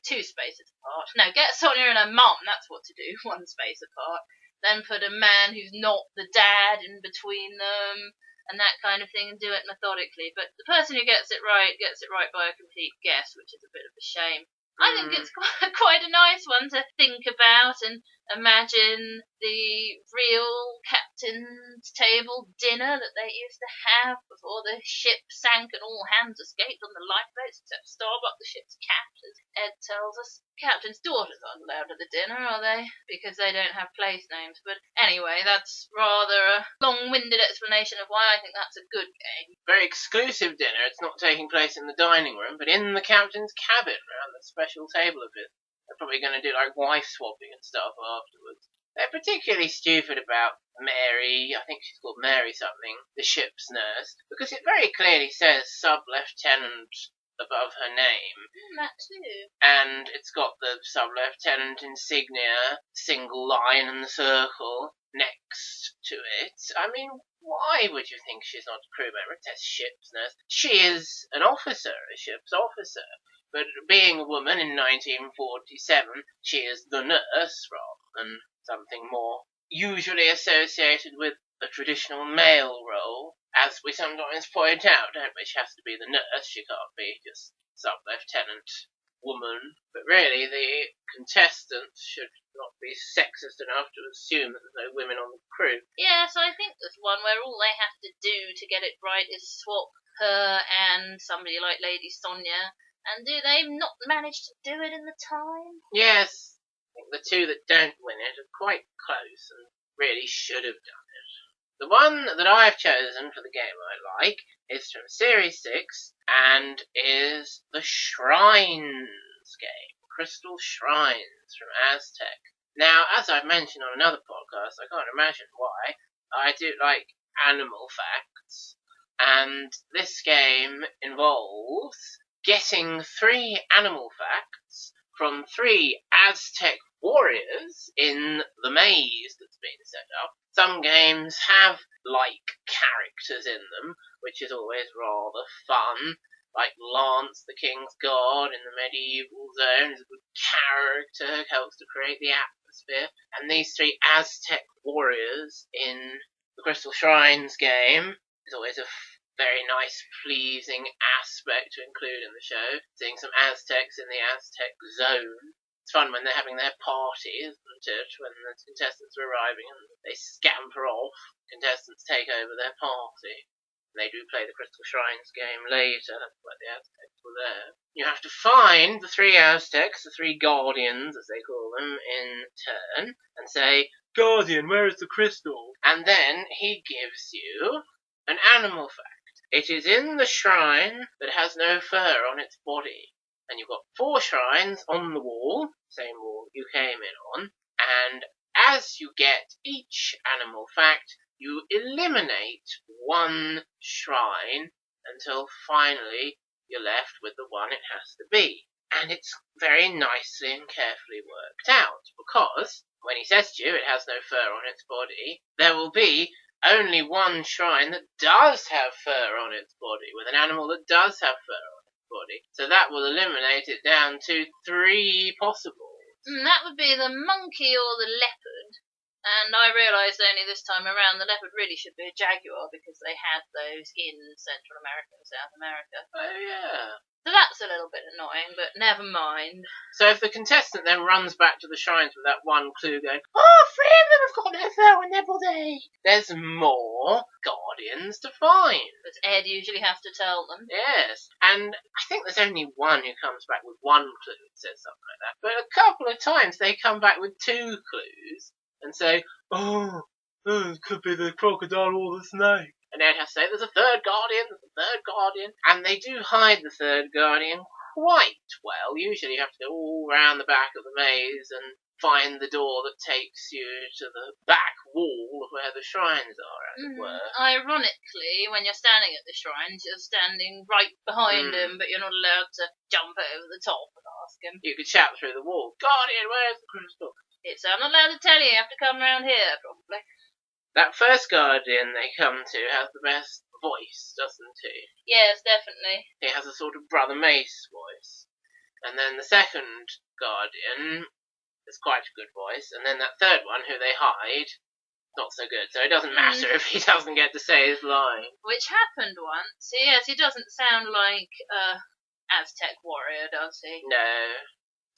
2 spaces apart. No, get Sonia and her mum, that's what to do, 1 space apart. Then put a man who's not the dad in between them, and that kind of thing, and do it methodically. But the person who gets it right by a complete guess, which is a bit of a shame. I think it's quite a nice one to think about and imagine the real captain's table dinner that they used to have before the ship sank and all hands escaped on the lifeboats except Starbuck, the ship's captain. Ed tells us captain's daughters aren't allowed at the dinner, are they? Because they don't have place names. But anyway, that's rather a long-winded explanation of why I think that's a good game. Very exclusive dinner. It's not taking place in the dining room, but in the captain's cabin around the special table of his. They're probably going to do like wife swapping and stuff afterwards. They're particularly stupid about Mary, I think she's called Mary something, the ship's nurse, because it very clearly says sub-lieutenant above her name. That too. And it's got the sub-lieutenant insignia, single line in the circle, next to it. I mean, why would you think she's not a crew member? It says ship's nurse. She is an officer, a ship's officer. But being a woman in 1947, she is the nurse rather than something more usually associated with a traditional male role, as we sometimes point out, don't we? She has to be the nurse, she can't be just sub-lieutenant woman. But really, the contestants should not be sexist enough to assume that there's no women on the crew. Yeah, so I think there's one where all they have to do to get it right is swap her and somebody like Lady Sonia. And do they not manage to do it in the time? Yes. I think the 2 that don't win it are quite close and really should have done it. The one that I've chosen for the game I like is from Series 6 and is the Shrines game. Crystal Shrines from Aztec. Now, as I've mentioned on another podcast, I can't imagine why, I do like animal facts. And this game involves getting 3 animal facts from 3 Aztec warriors in the maze that's been set up. Some games have like characters in them, which is always rather fun. Like Lance, the King's God in the medieval zone, is a good character, helps to create the atmosphere. And these 3 Aztec warriors in the Crystal Shrines game is always a very nice, pleasing aspect to include in the show. Seeing some Aztecs in the Aztec zone. It's fun when they're having their party, isn't it? When the contestants are arriving and they scamper off. Contestants take over their party. They do play the Crystal Shrines game later, but the Aztecs were there. You have to find the 3 Aztecs, the 3 Guardians, as they call them, in turn, and say, Guardian, where is the crystal? And then he gives you an animal fact. It is in the shrine that has no fur on its body. And you've got 4 shrines on the wall, same wall you came in on, and as you get each animal fact, you eliminate 1 shrine until finally you're left with the one it has to be. And it's very nicely and carefully worked out, because when he says to you it has no fur on its body, there will be only 1 shrine that does have fur on its body, with an animal that does have fur on its body. So that will eliminate it down to 3 possibles. That would be the monkey or the leopard. And I realised only this time around the leopard really should be a jaguar, because they had those in Central America and South America. Oh, yeah. So that's a little bit annoying, but never mind. So if the contestant then runs back to the shrines with that 1 clue going, 3 of them have got no fur on their body, there's more Guardians to find. But Ed usually has to tell them. Yes, and I think there's only 1 who comes back with 1 clue that says something like that. But a couple of times they come back with 2 clues and say, it could be the crocodile or the snake. And Ed has to say, there's a 3rd Guardian, and they do hide the 3rd Guardian quite well. Usually you have to go all round the back of the maze and find the door that takes you to the back wall of where the shrines are, as it were. Ironically, when you're standing at the shrines, you're standing right behind him, but you're not allowed to jump over the top and ask him. You could shout through the wall, Guardian, where's the crystal? I'm not allowed to tell you have to come round here, probably. That first Guardian they come to has the best voice, doesn't he? Yes, definitely. He has a sort of Brother Mace voice. And then the second Guardian has quite a good voice. And then that 3rd one, who they hide, not so good. So it doesn't matter if he doesn't get to say his line. Which happened once. Yes, he doesn't sound like Aztec warrior, does he? No.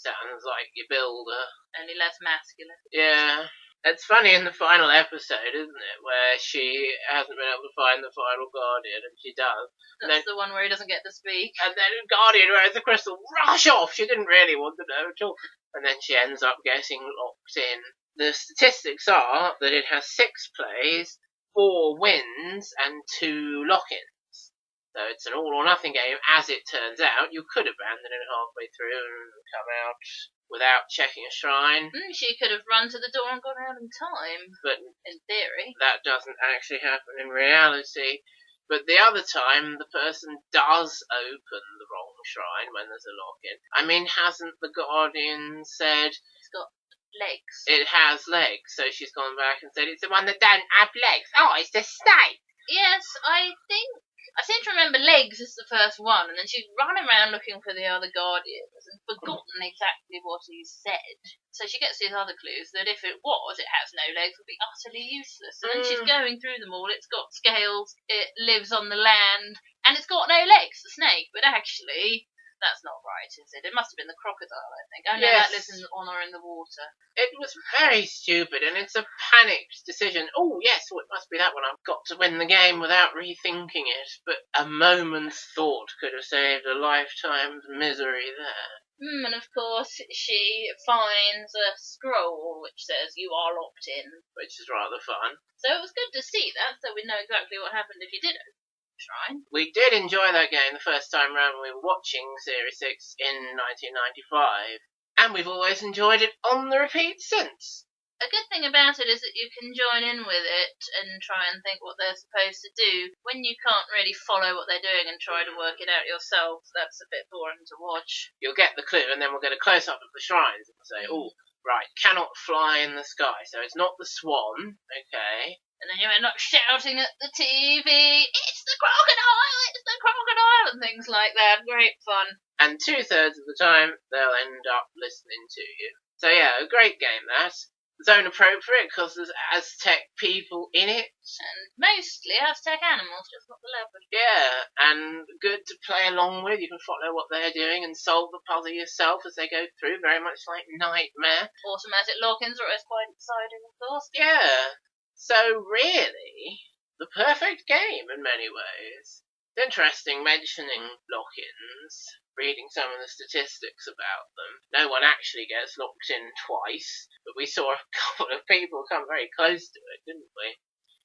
Sounds like your builder. Only less masculine. Yeah. It's funny in the final episode, isn't it, where she hasn't been able to find the final Guardian, and she does. That's the one where he doesn't get to speak. And then Guardian, where's the crystal? Rush off! She didn't really want to know at all. And then she ends up getting locked in. The statistics are that it has 6 plays, 4 wins, and 2 lock-ins. So it's an all-or-nothing game, as it turns out. You could abandon it halfway through and come out without checking a shrine. She could have run to the door and gone out in time. But in theory. That doesn't actually happen in reality. But the other time, the person does open the wrong shrine when there's a lock-in. I mean, hasn't the Guardian said... It's got legs. It has legs, so she's gone back and said it's the one that don't have legs. Oh, it's the snake! Yes, I seem to remember legs is the first one, and then she'd run around looking for the other Guardians and forgotten exactly what he said. So she gets these other clues that if it has no legs, would be utterly useless. And then she's going through them all. It's got scales, it lives on the land, and it's got no legs, the snake. But actually, that's not right, is it? It must have been the crocodile, I think. Oh no, yes. That lives on or in the water. It was very stupid, and it's a panicked decision. Oh, yes, it must be that one. I've got to win the game without rethinking it. But a moment's thought could have saved a lifetime's misery there. And of course, she finds a scroll which says you are locked in. Which is rather fun. So it was good to see that, so we know exactly what happened if you did open the shrine. We did enjoy that game the first time round when we were watching Series 6 in 1995. And we've always enjoyed it on the repeat since. A good thing about it is that you can join in with it and try and think what they're supposed to do. When you can't really follow what they're doing and try to work it out yourself, that's a bit boring to watch. You'll get the clue, and then we'll get a close-up of the shrines and say, oh, right, cannot fly in the sky, so it's not the swan, okay. And then you end up shouting at the TV, it's the crocodile, and things like that. Great fun. And 2/3 of the time, they'll end up listening to you. So yeah, a great game, that. Zone appropriate because there's Aztec people in it. And mostly Aztec animals, just not the leopard. Yeah, and good to play along with. You can follow what they're doing and solve the puzzle yourself as they go through, very much like Nightmare. Automatic lock-ins are always quite exciting, of course. Yeah. So really, the perfect game in many ways. It's interesting mentioning lock-ins, reading some of the statistics about them. No one actually gets locked in twice, but we saw a couple of people come very close to it, didn't we?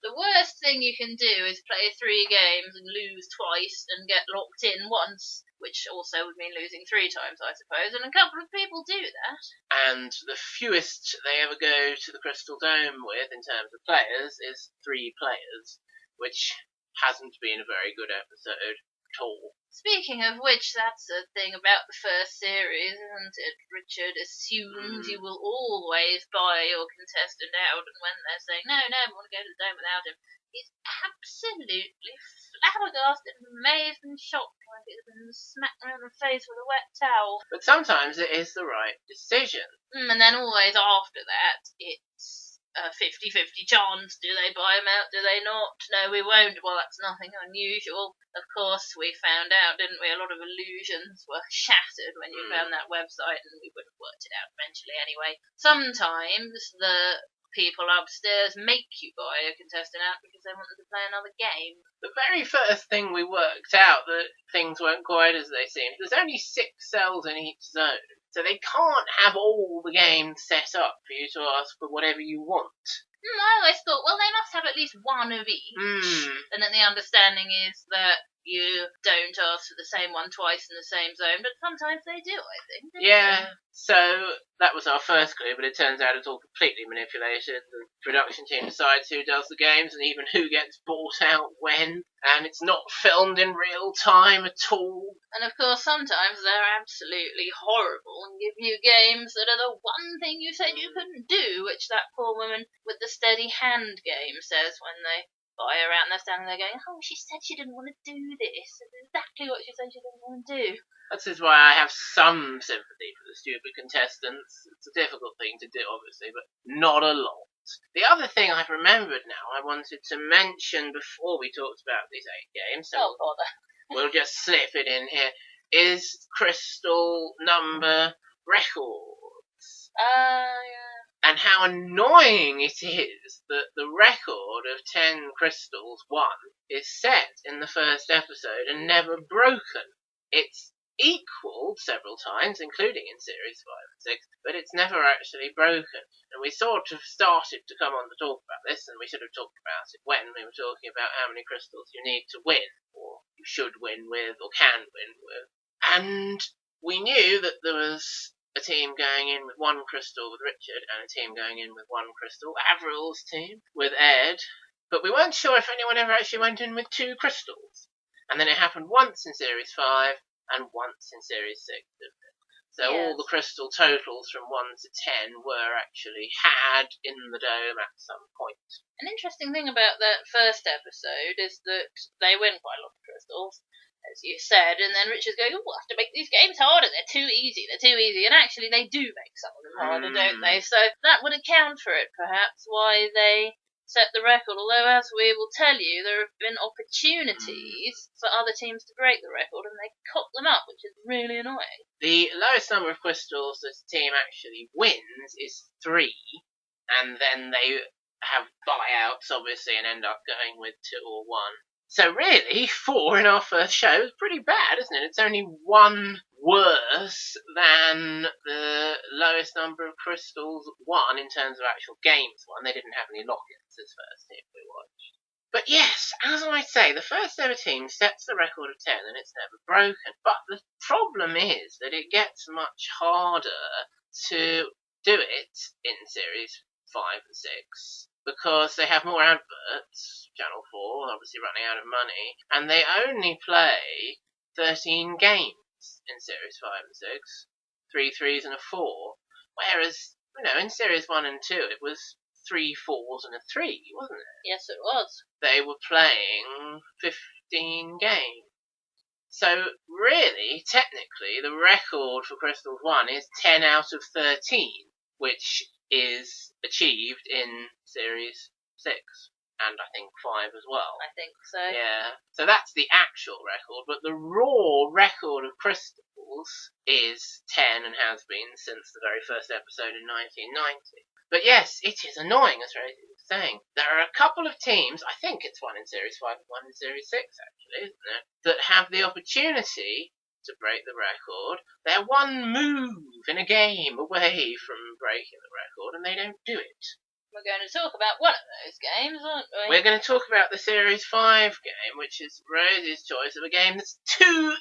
The worst thing you can do is play 3 games and lose twice and get locked in once, which also would mean losing 3 times, I suppose, and a couple of people do that. And the fewest they ever go to the Crystal Dome with in terms of players is 3 players, which hasn't been a very good episode at all. Speaking of which, that's a thing about the first series, isn't it? Richard assumes you will always buy your contestant out, and when they're saying, no, I want to go to the dome without him, he's absolutely flabbergasted, amazed and shocked, like he's been smacked around the face with a wet towel. But sometimes it is the right decision. And then always after that, it's a 50-50 chance. Do they buy him out? Do they not? No, we won't. Well, that's nothing unusual. Of course, we found out, didn't we? A lot of illusions were shattered when you found that website, and we would have worked it out eventually anyway. Sometimes the people upstairs make you buy a contestant out because they want them to play another game. The very first thing we worked out that things weren't quite as they seemed. There's only 6 cells in each zone, so they can't have all the games set up for you to ask for whatever you want. I always thought, well, they must have at least one of each. And then the understanding is that you don't ask for the same one twice in the same zone, but sometimes they do, I think. Yeah, so that was our first clue, but it turns out it's all completely manipulated. The production team decides who does the games and even who gets bought out when, and it's not filmed in real time at all. And of course, sometimes they're absolutely horrible and give you games that are the one thing you said you couldn't do, which that poor woman with the steady hand game says when they buy her out and they're standing there going, oh, she said she didn't want to do this. It's exactly what she said she didn't want to do. That is why I have some sympathy for the stupid contestants. It's a difficult thing to do, obviously, but not a lot. The other thing I've remembered now I wanted to mention before we talked about these 8 games, so we'll just slip it in here, is crystal number records. Yeah. And how annoying it is that the record of 10 crystals won is set in the first episode and never broken. It's equalled several times, including in series 5 and 6, but it's never actually broken. And we sort of started to come on to talk about this, and we should have talked about it when we were talking about how many crystals you need to win, or you should win with, or can win with. And we knew that there was a team going in with 1 crystal with Richard and a team going in with 1 crystal, Avril's team, with Ed, but we weren't sure if anyone ever actually went in with 2 crystals. And then it happened once in Series 5 and once in Series 6, didn't it? So all the crystal totals from 1 to 10 were actually had in the dome at some point. An interesting thing about that first episode is that they win quite a lot of crystals, as you said, and then Richard's going, we'll have to make these games harder, they're too easy, and actually they do make some of them harder, don't they? So that would account for it, perhaps, why they set the record, although as we will tell you, there have been opportunities for other teams to break the record, and they cock them up, which is really annoying. The lowest number of crystals this team actually wins is 3, and then they have buyouts, obviously, and end up going with 2 or 1. So really, 4 in our first show is pretty bad, isn't it? It's only 1 worse than the lowest number of crystals won in terms of actual games won. They didn't have any lock-ins this first team we watched. But yes, as I say, the first ever team sets the record of 10 and it's never broken. But the problem is that it gets much harder to do it in Series 5 and 6. Because they have more adverts, Channel 4, obviously running out of money, and they only play 13 games in Series 5 and 6, 3 3s and a 4, whereas, in Series 1 and 2 it was 3 4s and a 3, wasn't it? Yes, it was. They were playing 15 games. So, really, technically, the record for Crystals 1 is 10 out of 13, which is achieved in Series 6, and I think 5 as well. I think so. Yeah. So that's the actual record, but the raw record of crystals crystals is 10 and has been since the very first episode in 1990. But yes, it is annoying, as Rosie was saying. There are a couple of teams, I think it's one in Series 5 and one in Series 6, actually, isn't it, that have the opportunity to break the record. They're one move in a game away from breaking the record, and they don't do it. We're going to talk about one of those games, aren't we? We're going to talk about the Series 5 game, which is Rosie's choice of a game that's too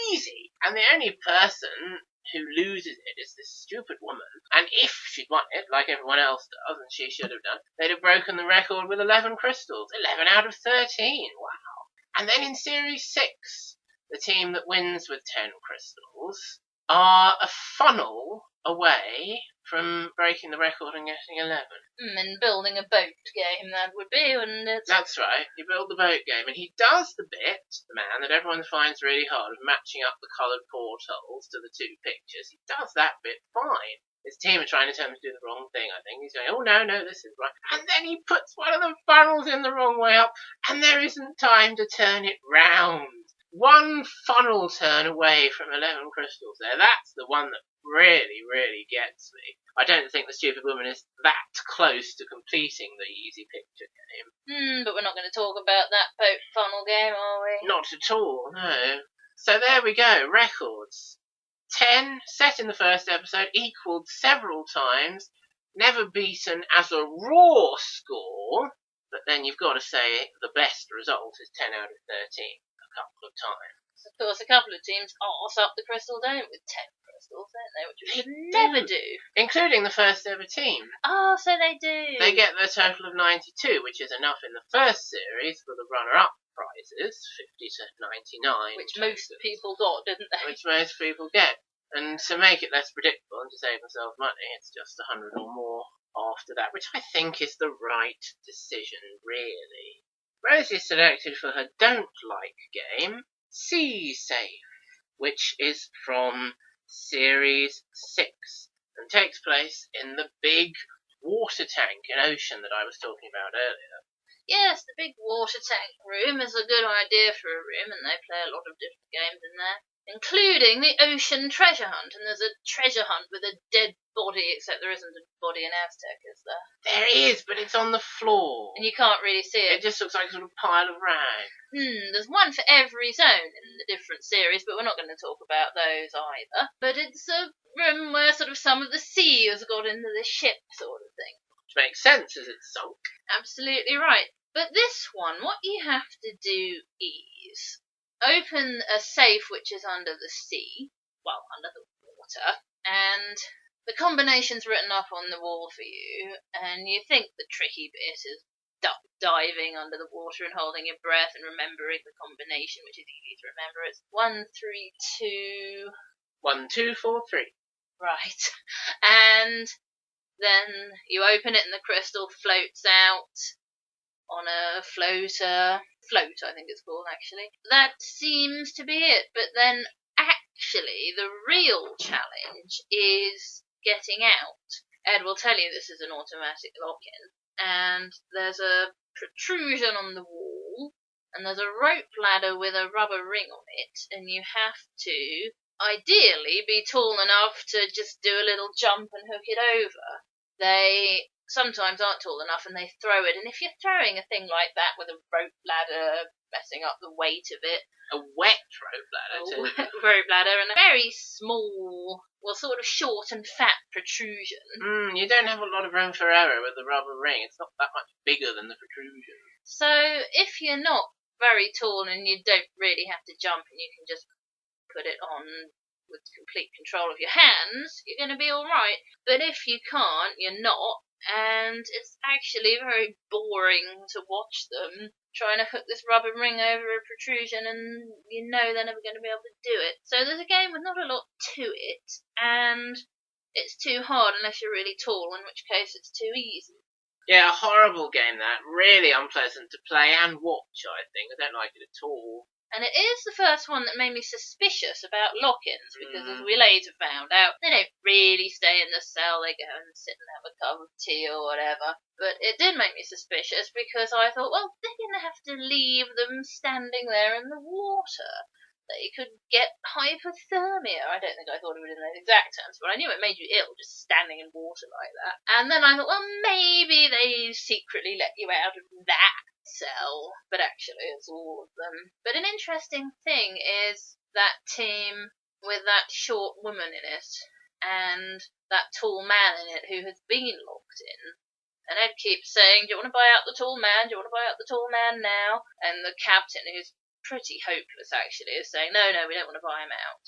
easy. And the only person who loses it is this stupid woman. And if she'd won it, like everyone else does, and she should have done, they'd have broken the record with 11 crystals. 11 out of 13. Wow. And then in Series 6, the team that wins with 10 crystals are a funnel away from breaking the record and getting 11. And building a boat game, that would be, wouldn't it? That's right. You build the boat game, and he does the bit, the man, that everyone finds really hard of matching up the coloured portholes to the two pictures. He does that bit fine. His team are trying to tell him to do the wrong thing, I think. He's going, oh, no, this is right. And then he puts one of the funnels in the wrong way up, and there isn't time to turn it round. One funnel turn away from 11 crystals there. That's the one that really, really gets me. I don't think the stupid woman is that close to completing the easy picture game. But we're not going to talk about that boat funnel game, are we? Not at all, no. So there we go, records. 10, set in the first episode, equalled several times, never beaten as a raw score, but then you've got to say the best result is 10 out of 13 a couple of times. Of course, a couple of teams arse up the crystal dome with 10 crystals, don't they? Which we should never do. Including the first ever team. Oh, so they do. They get their total of 92, which is enough in the first series for the runner-up prizes, 50 to 99. Which most people got, didn't they? Which most people get. And to make it less predictable and to save themselves money, it's just 100 or more after that, which I think is the right decision, really. Rosie selected for her don't like game Sea Safe, which is from Series 6 and takes place in the big water tank in Ocean that I was talking about earlier. Yes, the big water tank room is a good idea for a room, and they play a lot of different games in there, including the Ocean Treasure Hunt. And there's a treasure hunt with a dead body, except there isn't a body in Aztec, is there? There is, but it's on the floor. And you can't really see it. It just looks like a sort of pile of rags. There's one for every zone in the different series, but we're not going to talk about those either. But it's a room where sort of some of the sea has got into the ship sort of thing. Which makes sense as it's sunk. Absolutely right. But this one, what you have to do is open a safe which is under the sea, well, under the water, and the combination's written up on the wall for you, and you think the tricky bit is diving under the water and holding your breath and remembering the combination, which is easy to remember. It's 1, 3, 2... 1, 2, 4, 3. Right. And then you open it and the crystal floats out on a floater. Float, I think it's called, actually. That seems to be it. But then, actually, the real challenge is getting out. Ed will tell you this is an automatic lock-in. And there's a protrusion on the wall, and there's a rope ladder with a rubber ring on it, and you have to, ideally, be tall enough to just do a little jump and hook it over. They sometimes aren't tall enough, and they throw it, and if you're throwing a thing like that with a rope ladder, messing up the weight of it... A wet rope ladder, too. A wet rope ladder, and a very small... well, sort of short and fat protrusion. You don't have a lot of room for error with the rubber ring. It's not that much bigger than the protrusion. So, if you're not very tall and you don't really have to jump and you can just put it on with complete control of your hands, you're going to be alright. But if you can't, you're not. And it's actually very boring to watch them trying to hook this rubber ring over a protrusion, and you know they're never going to be able to do it. So there's a game with not a lot to it, and it's too hard unless you're really tall, in which case it's too easy. Yeah, a horrible game that. Really unpleasant to play and watch, I think. I don't like it at all. And it is the first one that made me suspicious about lock-ins, because as we later found out, they don't really stay in the cell, they go and sit and have a cup of tea or whatever. But it did make me suspicious, because I thought, well, they're going to have to leave them standing there in the water. they could get hypothermia. I don't think I thought of it in those exact terms, but I knew it made you ill just standing in water like that. And then I thought, well, maybe they secretly let you out of that cell, but actually it's all of them. But an interesting thing is that team with that short woman in it and that tall man in it who has been locked in. And Ed keeps saying, do you want to buy out the tall man? Do you want to buy out the tall man now? And the captain, who's pretty hopeless actually, is saying, no, we don't want to buy him out.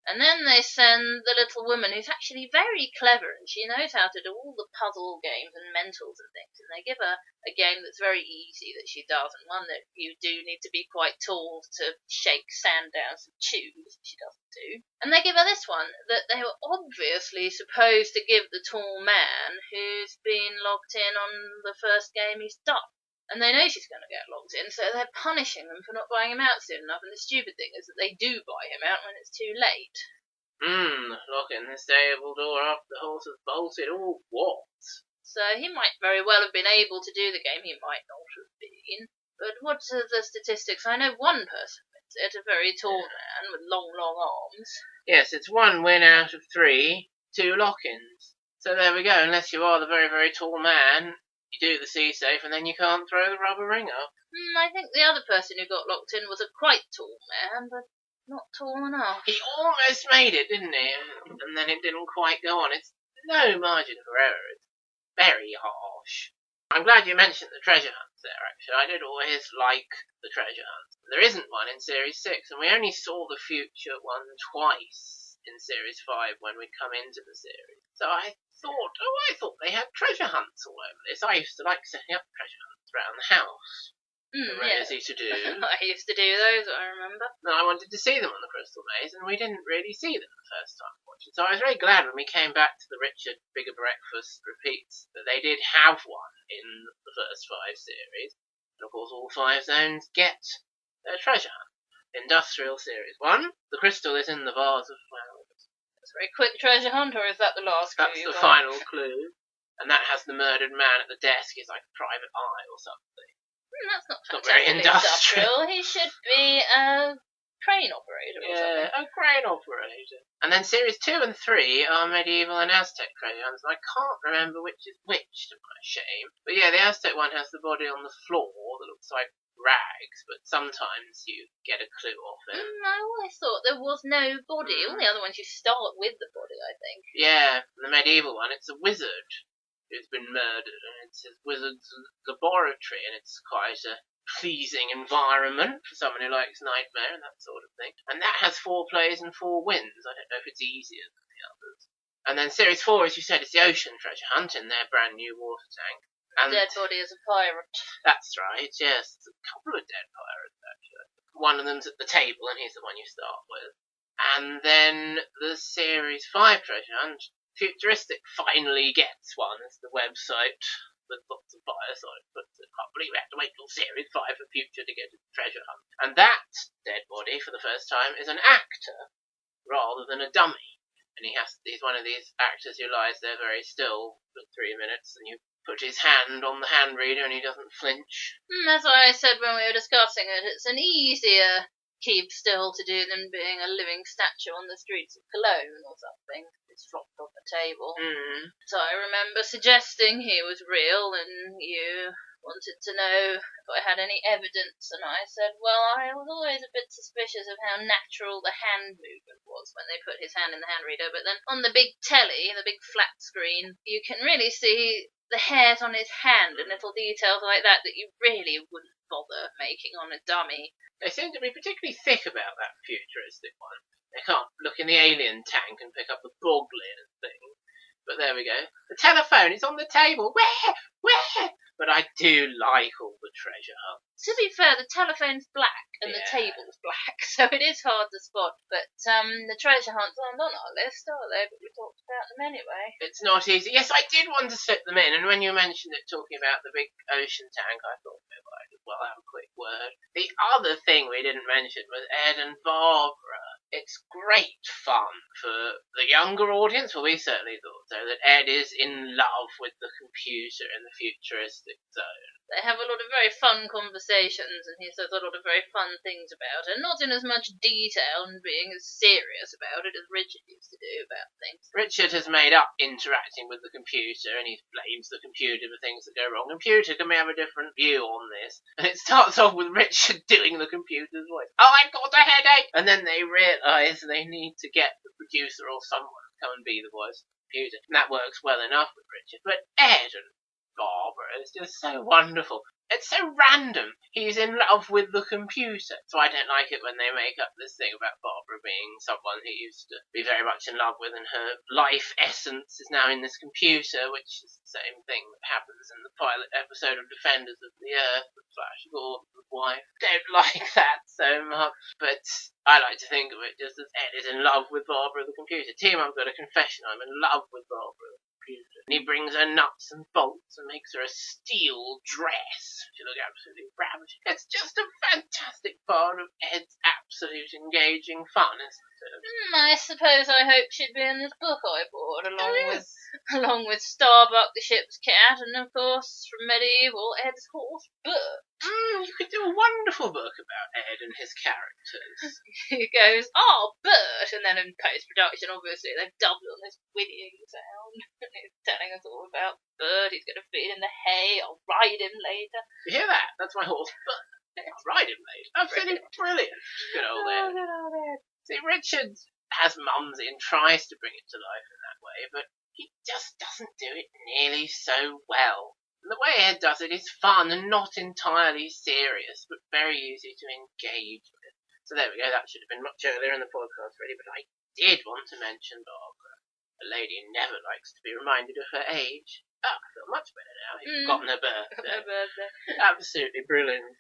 And then they send the little woman who's actually very clever and she knows how to do all the puzzle games and mentals and things. And they give her a game that's very easy that she does, and one that you do need to be quite tall to shake sand down some tubes, she doesn't do. And they give her this one that they were obviously supposed to give the tall man who's been locked in on the first game he's done. And they know she's going to get locked in, so they're punishing them for not buying him out soon enough. And the stupid thing is that they do buy him out when it's too late. Locking the stable door up, the horse has bolted, or what? So he might very well have been able to do the game, he might not have been. But what are the statistics? I know one person wins it, a very tall man with long arms. Yes, it's 1 win out of 3, 2 lock-ins. So there we go, unless you are the very, very tall man, you do the sea safe and then you can't throw the rubber ring up. I think the other person who got locked in was a quite tall man, but not tall enough. He almost made it, didn't he? And then it didn't quite go on. It's no margin for error. It's very harsh. I'm glad you mentioned the treasure hunts there, actually. I did always like the treasure hunts. There isn't one in Series 6, and we only saw the future one twice in Series 5 when we come into the series. So I thought they had treasure hunts all over this. I used to like setting up treasure hunts around the house. Very easy to do. I used to do those, I remember. No, I wanted to see them on the Crystal Maze, and we didn't really see them the first time watching. So I was very glad when we came back to the Richard Bigger Breakfast repeats that they did have one in the first 5 series. And of course, all 5 zones get their treasure hunt. Industrial Series 1, the crystal is in the vase of flowers. That's a very quick treasure hunt, or is that the last clue? That's the final clue. And that has the murdered man at the desk is like a private eye or something. That's not Not very industrial. He should be a crane operator or something. Yeah, a crane operator. And then Series 2 and 3 are medieval and Aztec treasure hunts, and I can't remember which is which, to my shame. But yeah, the Aztec one has the body on the floor that looks like rags, but sometimes you get a clue off it. I always thought there was no body. All the other ones you start with the body, I think. Yeah, the medieval one, it's a wizard who's been murdered, and it's his wizard's laboratory, and it's quite a pleasing environment for someone who likes Nightmare and that sort of thing. And that has 4 plays and 4 wins. I don't know if it's easier than the others. And then Series 4, as you said, is the Ocean Treasure Hunt in their brand new water tank. And dead body is a pirate. That's right, yes. There's a couple of dead pirates, actually. One of them's at the table, and he's the one you start with. And then the Series 5 Treasure Hunt, Futuristic finally gets one as the website with lots of bias on it, but I can't believe we have to wait till Series 5 for Future to get a treasure hunt. And that dead body, for the first time, is an actor rather than a dummy. And he's one of these actors who lies there very still for 3 minutes, and you put his hand on the hand reader and he doesn't flinch. That's what I said when we were discussing it. It's an easier keep still to do than being a living statue on the streets of Cologne or something. It's flopped on the table. So I remember suggesting he was real, and you wanted to know if I had any evidence, and I said, well, I was always a bit suspicious of how natural the hand movement was when they put his hand in the hand reader, but then on the big telly, the big flat screen, you can really see the hairs on his hand and little details like that you really wouldn't bother making on a dummy. They seem to be particularly thick about that futuristic one. They can't look in the alien tank and pick up the boglin and things. But there we go. The telephone is on the table. Where? But I do like all the treasure hunts. To be fair, the telephone's black and the table's black, so it is hard to spot. But the treasure hunts aren't on our list, are they? But we talked about them anyway. It's not easy. Yes, I did want to slip them in, and when you mentioned it talking about the big ocean tank, I thought maybe I could well have a quick word. The other thing we didn't mention was Ed and Barbara. it's great fun for the younger audience. Well, we certainly thought so, that Ed is in love with the computer in the futuristic zone. They have a lot of very fun conversations, and he says a lot of very fun things about it, not in as much detail and being as serious about it as Richard used to do about things. Richard has made up interacting with the computer, and he blames the computer for things that go wrong. The computer can have a different view on this, and it starts off with Richard doing the computer's voice. Oh, I've got a headache! And then they realise they need to get the producer or someone to come and be the voice of the computer, and that works well enough with Richard. But Ed and Barbara is just so wonderful. It's so random. He's in love with the computer. So I don't like it when they make up this thing about Barbara being someone he used to be very much in love with, and her life essence is now in this computer, which is the same thing that happens in the pilot episode of Defenders of the Earth with Flash Gordon's wife. Don't like that so much, but I like to think of it just as Ed is in love with Barbara the computer. Team, I've got a confession. I'm in love with Barbara. And he brings her nuts and bolts and makes her a steel dress. She looks absolutely ravishing. It's just a fantastic part of Ed's absolute engaging fun, isn't it? I suppose I hope she'd be in this book I bought, along with Starbuck the ship's cat, and of course from Medieval Ed's horse Bert. You could do a wonderful book about Ed and his characters. He goes, "Oh, Bert," and then in post-production, obviously, they've doubled on this whinnying sound. He's telling us all about Bert. He's going to feed in the hay. I'll ride him later. You hear that? That's my horse, Bert. I'll ride him later. Absolutely brilliant. Good old Ed. Good old Ed. See, Richard has Mumsy and tries to bring it to life in that way, but he just doesn't do it nearly so well. And the way Ed does it is fun and not entirely serious, but very easy to engage with. So there we go, that should have been much earlier in the podcast, really, but I did want to mention Barbara. A lady never likes to be reminded of her age. Oh, I feel much better now. You've forgotten her birthday. Absolutely brilliant.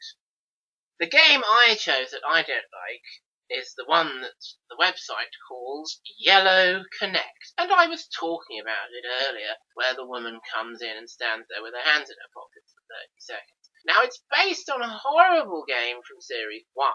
The game I chose that I don't like is the one that the website calls Yellow Connect. And I was talking about it earlier, where the woman comes in and stands there with her hands in her pockets for 30 seconds. Now, it's based on a horrible game from Series 1.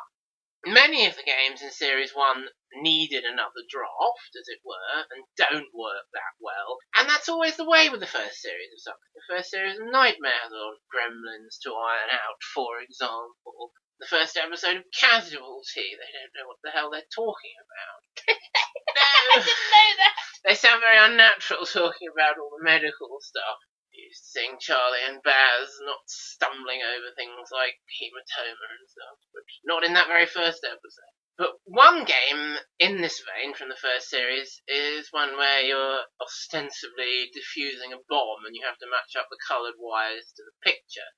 Many of the games in Series 1 needed another draft, as it were, and don't work that well. And that's always the way with the first series of something. The first series of Nightmares or Gremlins to Iron Out, for example. The first episode of Casualty, they don't know what the hell they're talking about. No! I didn't know that! They sound very unnatural talking about all the medical stuff. You used to sing Charlie and Baz, not stumbling over things like hematoma and stuff, but not in that very first episode. But one game in this vein from the first series is one where you're ostensibly defusing a bomb and you have to match up the coloured wires to the picture.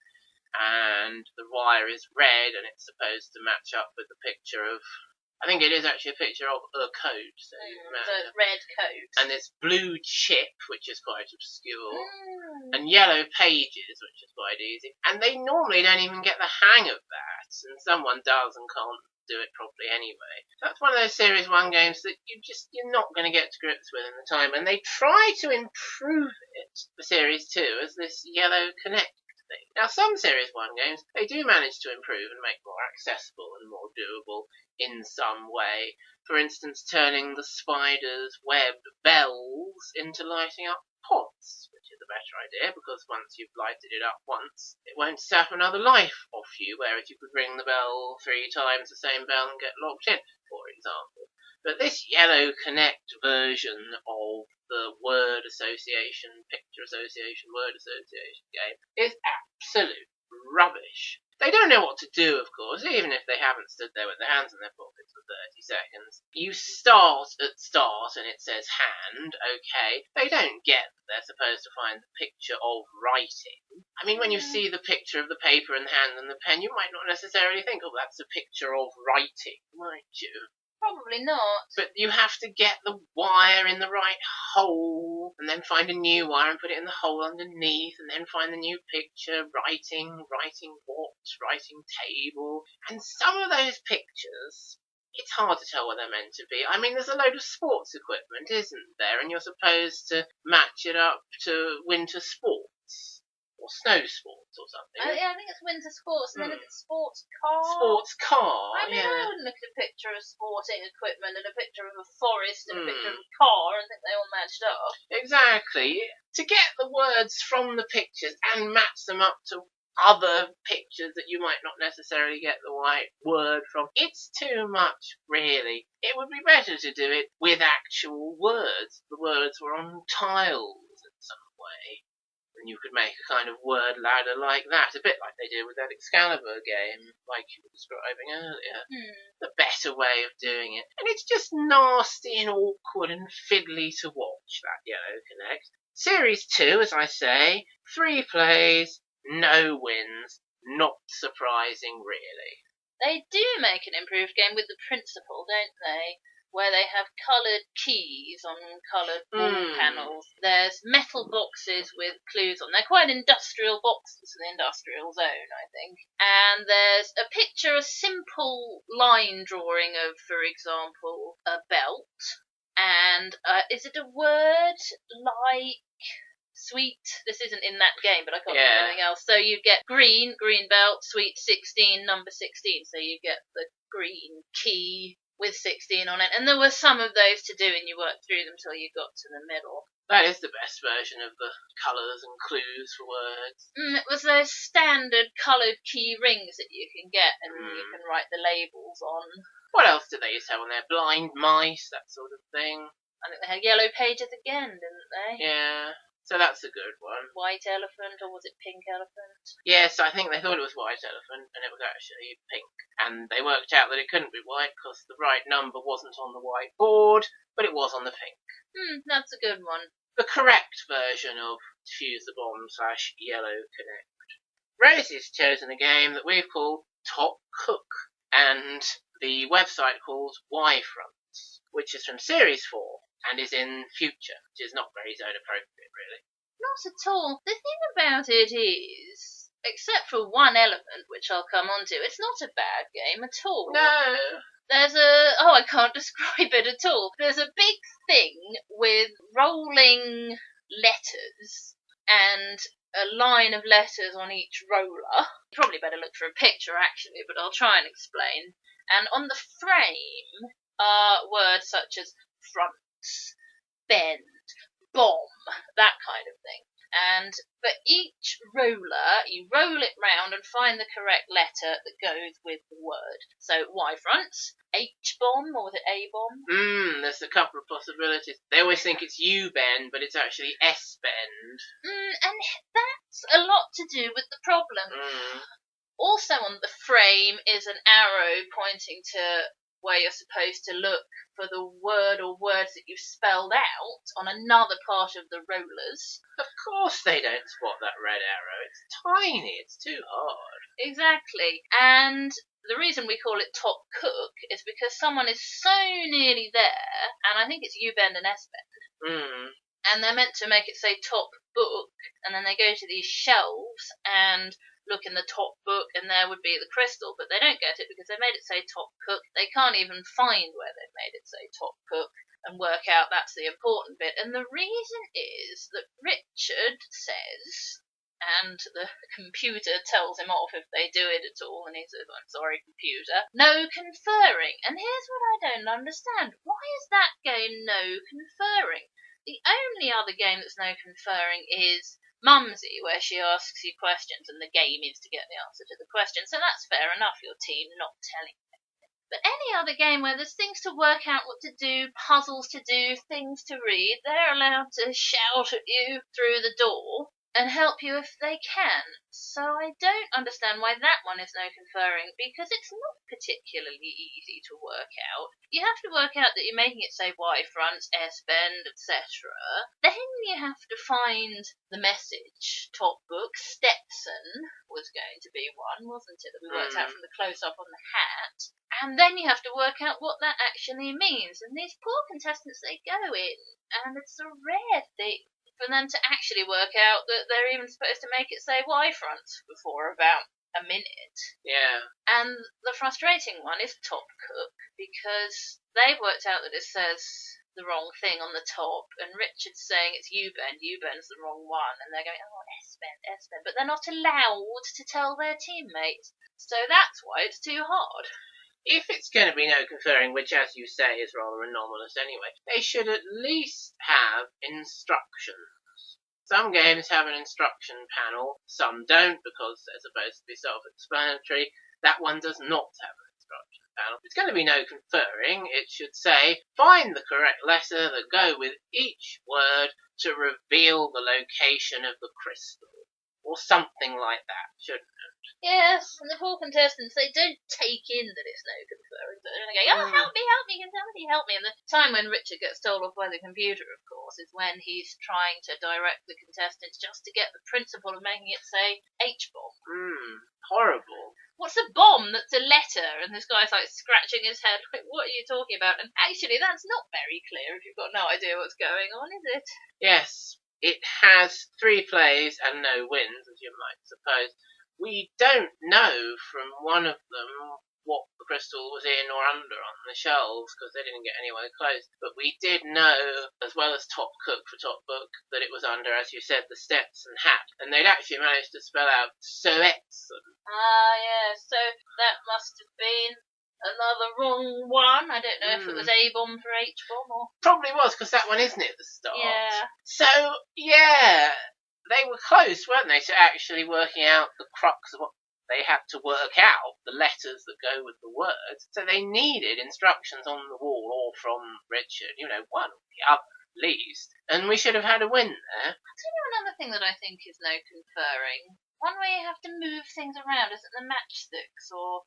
And the wire is red and it's supposed to match up with the picture of, I think it is actually a picture of a code. So the red code. And this blue chip, which is quite obscure, and yellow pages, which is quite easy. And they normally don't even get the hang of that, and someone does and can't do it properly anyway. So that's one of those Series 1 games that you're not going to get to grips with in the time, and they try to improve it for Series 2 as this Yellow Connect thing. Now, some Series 1 games, they do manage to improve and make more accessible and more doable in some way. For instance, turning the spider's web bells into lighting up pods, which is a better idea, because once you've lighted it up once, it won't sap another life off you, whereas you could ring the bell 3 times the same bell and get locked in, for example. But this Yellow Connect version of the word association, picture association, word association game is absolute rubbish. They don't know what to do, of course, even if they haven't stood there with their hands in their pockets for 30 seconds. You start at start and it says hand, okay. They don't get that they're supposed to find the picture of writing. I mean, when you see the picture of the paper and the hand and the pen, you might not necessarily think, oh, that's a picture of writing, might you? Probably not. But you have to get the wire in the right hole, and then find a new wire and put it in the hole underneath, and then find the new picture, writing what, writing table. And some of those pictures, it's hard to tell what they're meant to be. I mean, there's a load of sports equipment, isn't there? And you're supposed to match it up to winter sports. or snow sports or something. Yeah, I think it's winter sports, and then is it sports car? Sports car, I mean, yeah. I would look at a picture of sporting equipment and a picture of a forest and a picture of a car and think they all matched up. Exactly. To get the words from the pictures and match them up to other pictures that you might not necessarily get the right word from, it's too much, really. It would be better to do it with actual words. The words were on tiles in some way. And you could make a kind of word ladder like that, a bit like they did with that Excalibur game, like you were describing earlier. The better way of doing it. And it's just nasty and awkward and fiddly to watch, that Yellow Connect. Series 2, as I say, 3 plays, no wins. Not surprising, really. They do make an improved game with the principle, don't they? Where they have coloured keys on coloured wall panels. There's metal boxes with clues on. They're quite industrial boxes for the industrial zone, I think. And there's a picture, a simple line drawing of, for example, a belt. And is it a word like sweet? This isn't in that game, but I can't think of anything else. So you get green belt, sweet 16, number 16. So you get the green key with 16 on it, and there were some of those to do, and you worked through them till you got to the middle. That is the best version of the colours and clues for words. It was those standard coloured key rings that you can get, and you can write the labels on. What else did they used to have on there? Blind mice, that sort of thing. I think they had yellow pages again, didn't they? Yeah. So that's a good one. White elephant, or was it pink elephant? Yes, I think they thought it was white elephant, and it was actually pink. And they worked out that it couldn't be white because the right number wasn't on the white board, but it was on the pink. That's a good one. The correct version of Defuse the Bomb / Yellow Connect. Rosie's chosen a game that we've called Top Cook, and the website calls Y-Fronts, which is from Series 4. And is in future, which is not very zone appropriate, really. Not at all. The thing about it is, except for one element, which I'll come on to, it's not a bad game at all. No. There's I can't describe it at all. There's a big thing with rolling letters and a line of letters on each roller. You probably better look for a picture, actually, but I'll try and explain. And on the frame are words such as front, bend, bomb, that kind of thing. And for each roller, you roll it round and find the correct letter that goes with the word. So Y-fronts, H-bomb, or was it A-bomb? There's a couple of possibilities. They always think it's U-bend, but it's actually S-bend. And that's a lot to do with the problem. Also on the frame is an arrow pointing to where you're supposed to look for the word or words that you've spelled out on another part of the rollers. Of course they don't spot that red arrow. It's tiny. It's too hard. Exactly. And the reason we call it Top Cook is because someone is so nearly there, and I think it's U-bend and S-bend. And they're meant to make it say Top Book, and then they go to these shelves and look in the top book, and there would be the crystal, but they don't get it because they made it say Top Cook. They can't even find where they've made it say Top Cook and work out that's the important bit. And the reason is that Richard says, and the computer tells him off if they do it at all, and he says, I'm sorry, computer, no conferring. And here's what I don't understand. Why is that game no conferring? The only other game that's no conferring is Mumsy, where she asks you questions and the game is to get the answer to the question. So that's fair enough, your team not telling you. But any other game where there's things to work out what to do, puzzles to do, things to read, they're allowed to shout at you through the door and help you if they can. So I don't understand why that one is no conferring, because it's not particularly easy to work out. You have to work out that you're making it say Y-fronts, S-bend, etc. Then you have to find the message. Top Book, Stetson was going to be one, wasn't it, that we worked out from the close-up on the hat. And then you have to work out what that actually means. And these poor contestants, they go in, and it's a rare thing for them to actually work out that they're even supposed to make it say Y-fronts before about a minute. Yeah. And the frustrating one is Top Cook, because they've worked out that it says the wrong thing on the top, and Richard's saying it's Euben's the wrong one, and they're going, oh, S-Ben, but they're not allowed to tell their teammates, so that's why it's too hard. If it's going to be no conferring, which, as you say, is rather anomalous anyway, they should at least have instructions. Some games have an instruction panel, some don't because they're supposed to be self-explanatory. That one does not have an instruction panel. If it's going to be no conferring, it should say, find the correct letter that go with each word to reveal the location of the crystal. Or something like that, shouldn't it? Yes, and the poor contestants, they don't take in that it's no conferring. They're going to go, oh, help me, can somebody help me? And the time when Richard gets told off by the computer, of course, is when he's trying to direct the contestants just to get the principle of making it say H-bomb. Horrible. What's a bomb that's a letter? And this guy's like scratching his head. Like, what are you talking about? And actually, that's not very clear if you've got no idea what's going on, is it? Yes. It has 3 plays and no wins, as you might suppose. We don't know from one of them what the crystal was in or under on the shelves, because they didn't get anywhere close. But we did know, as well as Top Cook for Top Book, that it was under, as you said, the Stetson hat. And they'd actually managed to spell out Soetson. Ah, yeah, so that must have been another wrong one. I don't know if it was A-bomb for H-bomb or... Probably was, because that one isn't at the start. Yeah. So, yeah, they were close, weren't they, to actually working out the crux of what they had to work out, the letters that go with the words. So they needed instructions on the wall or from Richard, one or the other at least. And we should have had a win there. I'll tell you another thing that I think is no conferring. One where you have to move things around. Is it the matchsticks? Or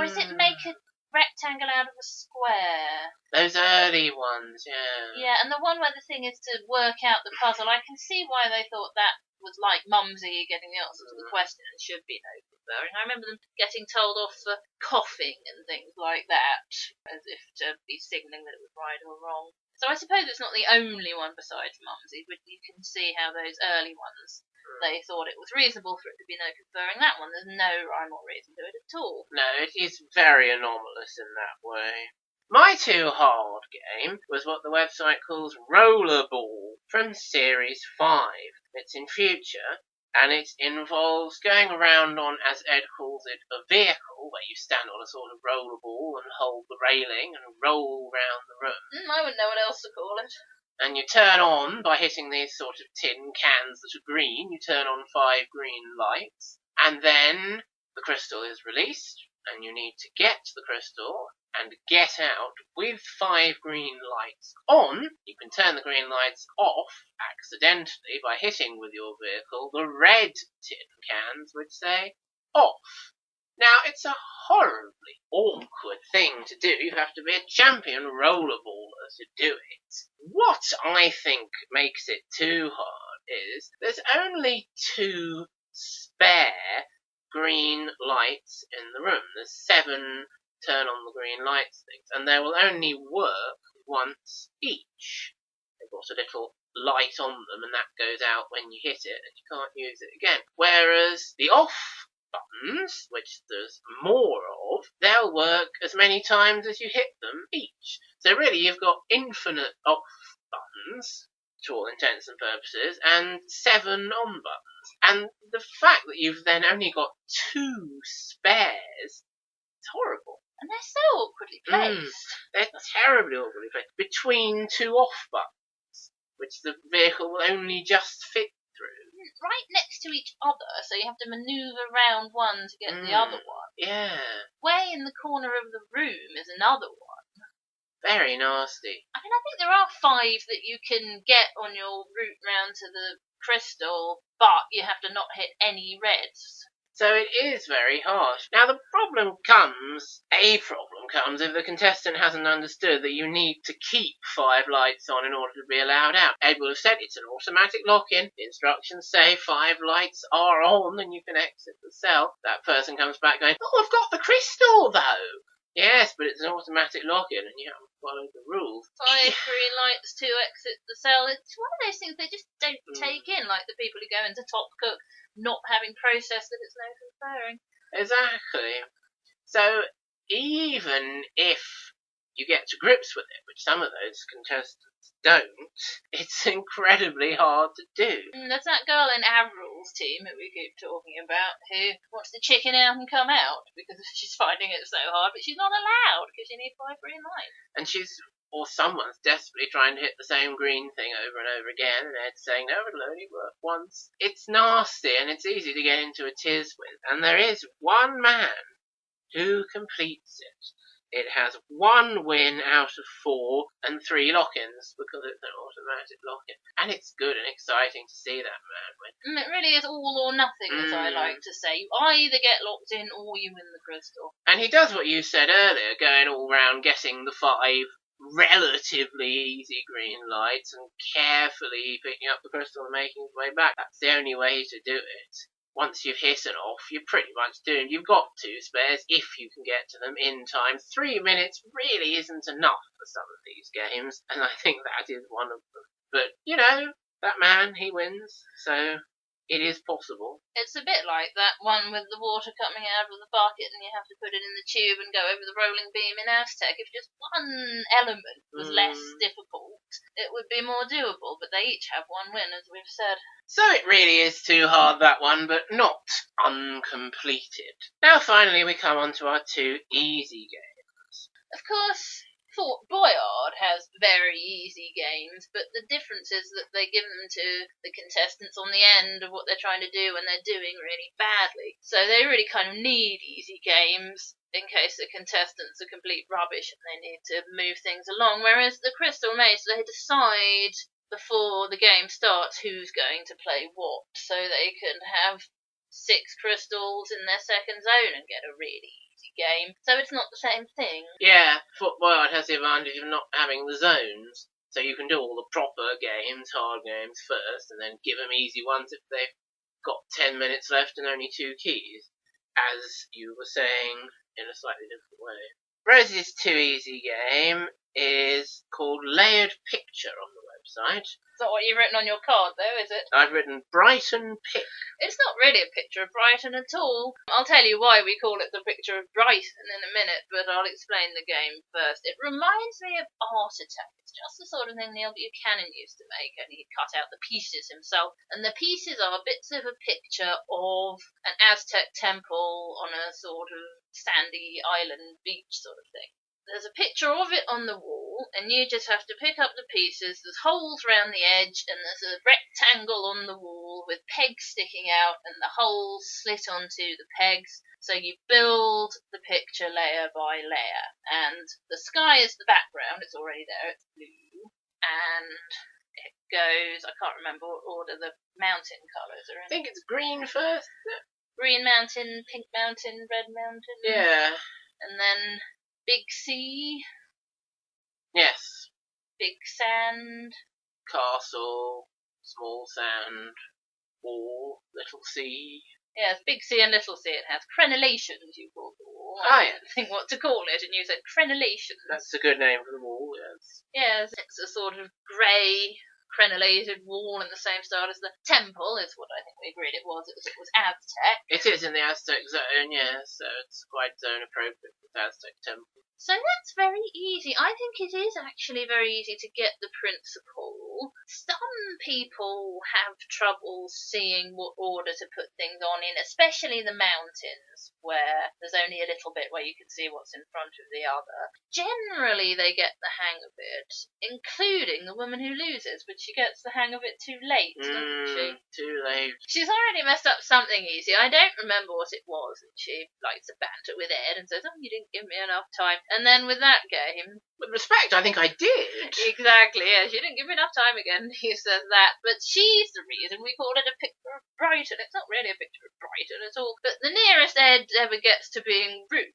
is it make a rectangle out of a square? Those early ones, yeah. Yeah, and the one where the thing is to work out the puzzle. I can see why they thought that was like Mumsy getting the answer to the question and should be no conferring. I remember them getting told off for coughing and things like that, as if to be signalling that it was right or wrong. So I suppose it's not the only one besides Mumsy, but you can see how those early ones, they thought it was reasonable for it to be no conferring. That one, there's no rhyme or reason to it at all. No, it is very anomalous in that way. My too hard game was what the website calls Rollerball from Series 5. It's in future, and it involves going around on, as Ed calls it, a vehicle where you stand on a sort of rollerball and hold the railing and roll round the room. I wouldn't know what else to call it. And you turn on, by hitting these sort of tin cans that are green, you turn on 5 green lights, and then the crystal is released, and you need to get the crystal and get out with 5 green lights on. You can turn the green lights off accidentally by hitting with your vehicle the red tin cans which say off. Now, it's a horribly awkward thing to do. You have to be a champion rollerballer to do it. What I think makes it too hard is there's only 2 spare green lights in the room. There's 7 turn on the green lights things, and they will only work once each. They've got a little light on them, and that goes out when you hit it, and you can't use it again. Whereas the off buttons, which there's more of, they'll work as many times as you hit them each. So really you've got infinite off buttons, to all intents and purposes, and 7 on buttons. And the fact that you've then only got 2 spares, it's horrible. And they're so awkwardly placed. They're terribly awkwardly placed. Between 2 off buttons, which the vehicle will only just fit through. Right next to each other, so you have to manoeuvre around one to get the other one. Yeah. Way in the corner of the room is another one. Very nasty. I mean, I think there are 5 that you can get on your route round to the crystal, but you have to not hit any reds. So it is very harsh. Now a problem comes if the contestant hasn't understood that you need to keep 5 lights on in order to be allowed out. Ed will have said it's an automatic lock-in. The instructions say 5 lights are on and you can exit the cell. That person comes back going, oh, I've got the crystal though. Yes, but it's an automatic lock-in and you haven't followed the rules. 5 green lights to exit the cell. It's one of those things they just don't take in, like the people who go into Top Cook not having processed that it's no conferring. Exactly. So even if you get to grips with it, which some of those contestants don't. It's incredibly hard to do. There's that girl in Avril's team who we keep talking about who wants to chicken out and come out because she's finding it so hard, but she's not allowed because you need 5 green lights. And someone's desperately trying to hit the same green thing over and over again, and Ed's saying, no, it'll only work once. It's nasty, and it's easy to get into a tiz with, and there is one man who completes it. It has 1 win out of 4 and 3 lock-ins because it's an automatic lock-in. And it's good and exciting to see that man win. It really is all or nothing, as I like to say. You either get locked in or you win the crystal. And he does what you said earlier, going all round getting the 5 relatively easy green lights and carefully picking up the crystal and making his way back. That's the only way to do it. Once you've hit it off, you're pretty much doomed. You've got 2 spares if you can get to them in time. 3 minutes really isn't enough for some of these games, and I think that is one of them. But, that man, he wins, so it is possible. It's a bit like that one with the water coming out of the bucket and you have to put it in the tube and go over the rolling beam in Aztec. If just one element was less difficult, it would be more doable, but they each have 1 win, as we've said. So it really is too hard, that one, but not uncompleted. Now finally we come on to our 2 easy games. Of course, Fort Boyard has very easy games, but the difference is that they give them to the contestants on the end of what they're trying to do when they're doing really badly. So they really kind of need easy games in case the contestants are complete rubbish and they need to move things along, whereas the Crystal Maze, they decide before the game starts who's going to play what, so they can have 6 crystals in their second zone and get a really game, so it's not the same thing. Yeah, Fort Boyard has the advantage of not having the zones, so you can do all the proper games, hard games first, and then give them easy ones if they've got 10 minutes left and only 2 keys, as you were saying in a slightly different way. Rose's 2 easy game is called Layered Picture on the website. Is that what you've written on your card, though, is it? I've written Brighton Pick. It's not really a picture of Brighton at all. I'll tell you why we call it the picture of Brighton in a minute, but I'll explain the game first. It reminds me of Art Attack. It's just the sort of thing Neil Buchanan used to make, and he'd cut out the pieces himself. And the pieces are bits of a picture of an Aztec temple on a sort of sandy island beach sort of thing. There's a picture of it on the wall, and you just have to pick up the pieces. There's holes round the edge, and there's a rectangle on the wall with pegs sticking out, and the holes slit onto the pegs. So you build the picture layer by layer, and the sky is the background. It's already there. It's blue, and it goes. I can't remember what order the mountain colours are in. I think it's green first. Green mountain, pink mountain, red mountain. Yeah. And then big sea. Yes. Big sand. Castle, small sand, wall, little sea. Yes, big sea and little sea. It has crenellations, you call the wall. Ah, I didn't think what to call it, and you said crenellations. That's a good name for the wall, yes. Yes, it's a sort of grey, crenellated wall in the same style as the temple, is what I think we agreed it was. It was Aztec. It is in the Aztec zone, yes, so it's quite zone appropriate for the Aztec temple. So that's very easy. I think it is actually very easy to get the principle. Some people have trouble seeing what order to put things on in, especially the mountains, where there's only a little bit where you can see what's in front of the other. Generally, they get the hang of it, including the woman who loses, but she gets the hang of it too late, doesn't she? Too late. She's already messed up something easy. I don't remember what it was, and she likes to banter with Ed and says, "Oh, you didn't give me enough time." And then with that game... With respect, I think I did. Exactly, yes. You didn't give me enough time again, he says that. But she's the reason we called it a picture of Brighton. It's not really a picture of Brighton at all. But the nearest Ed ever gets to being rude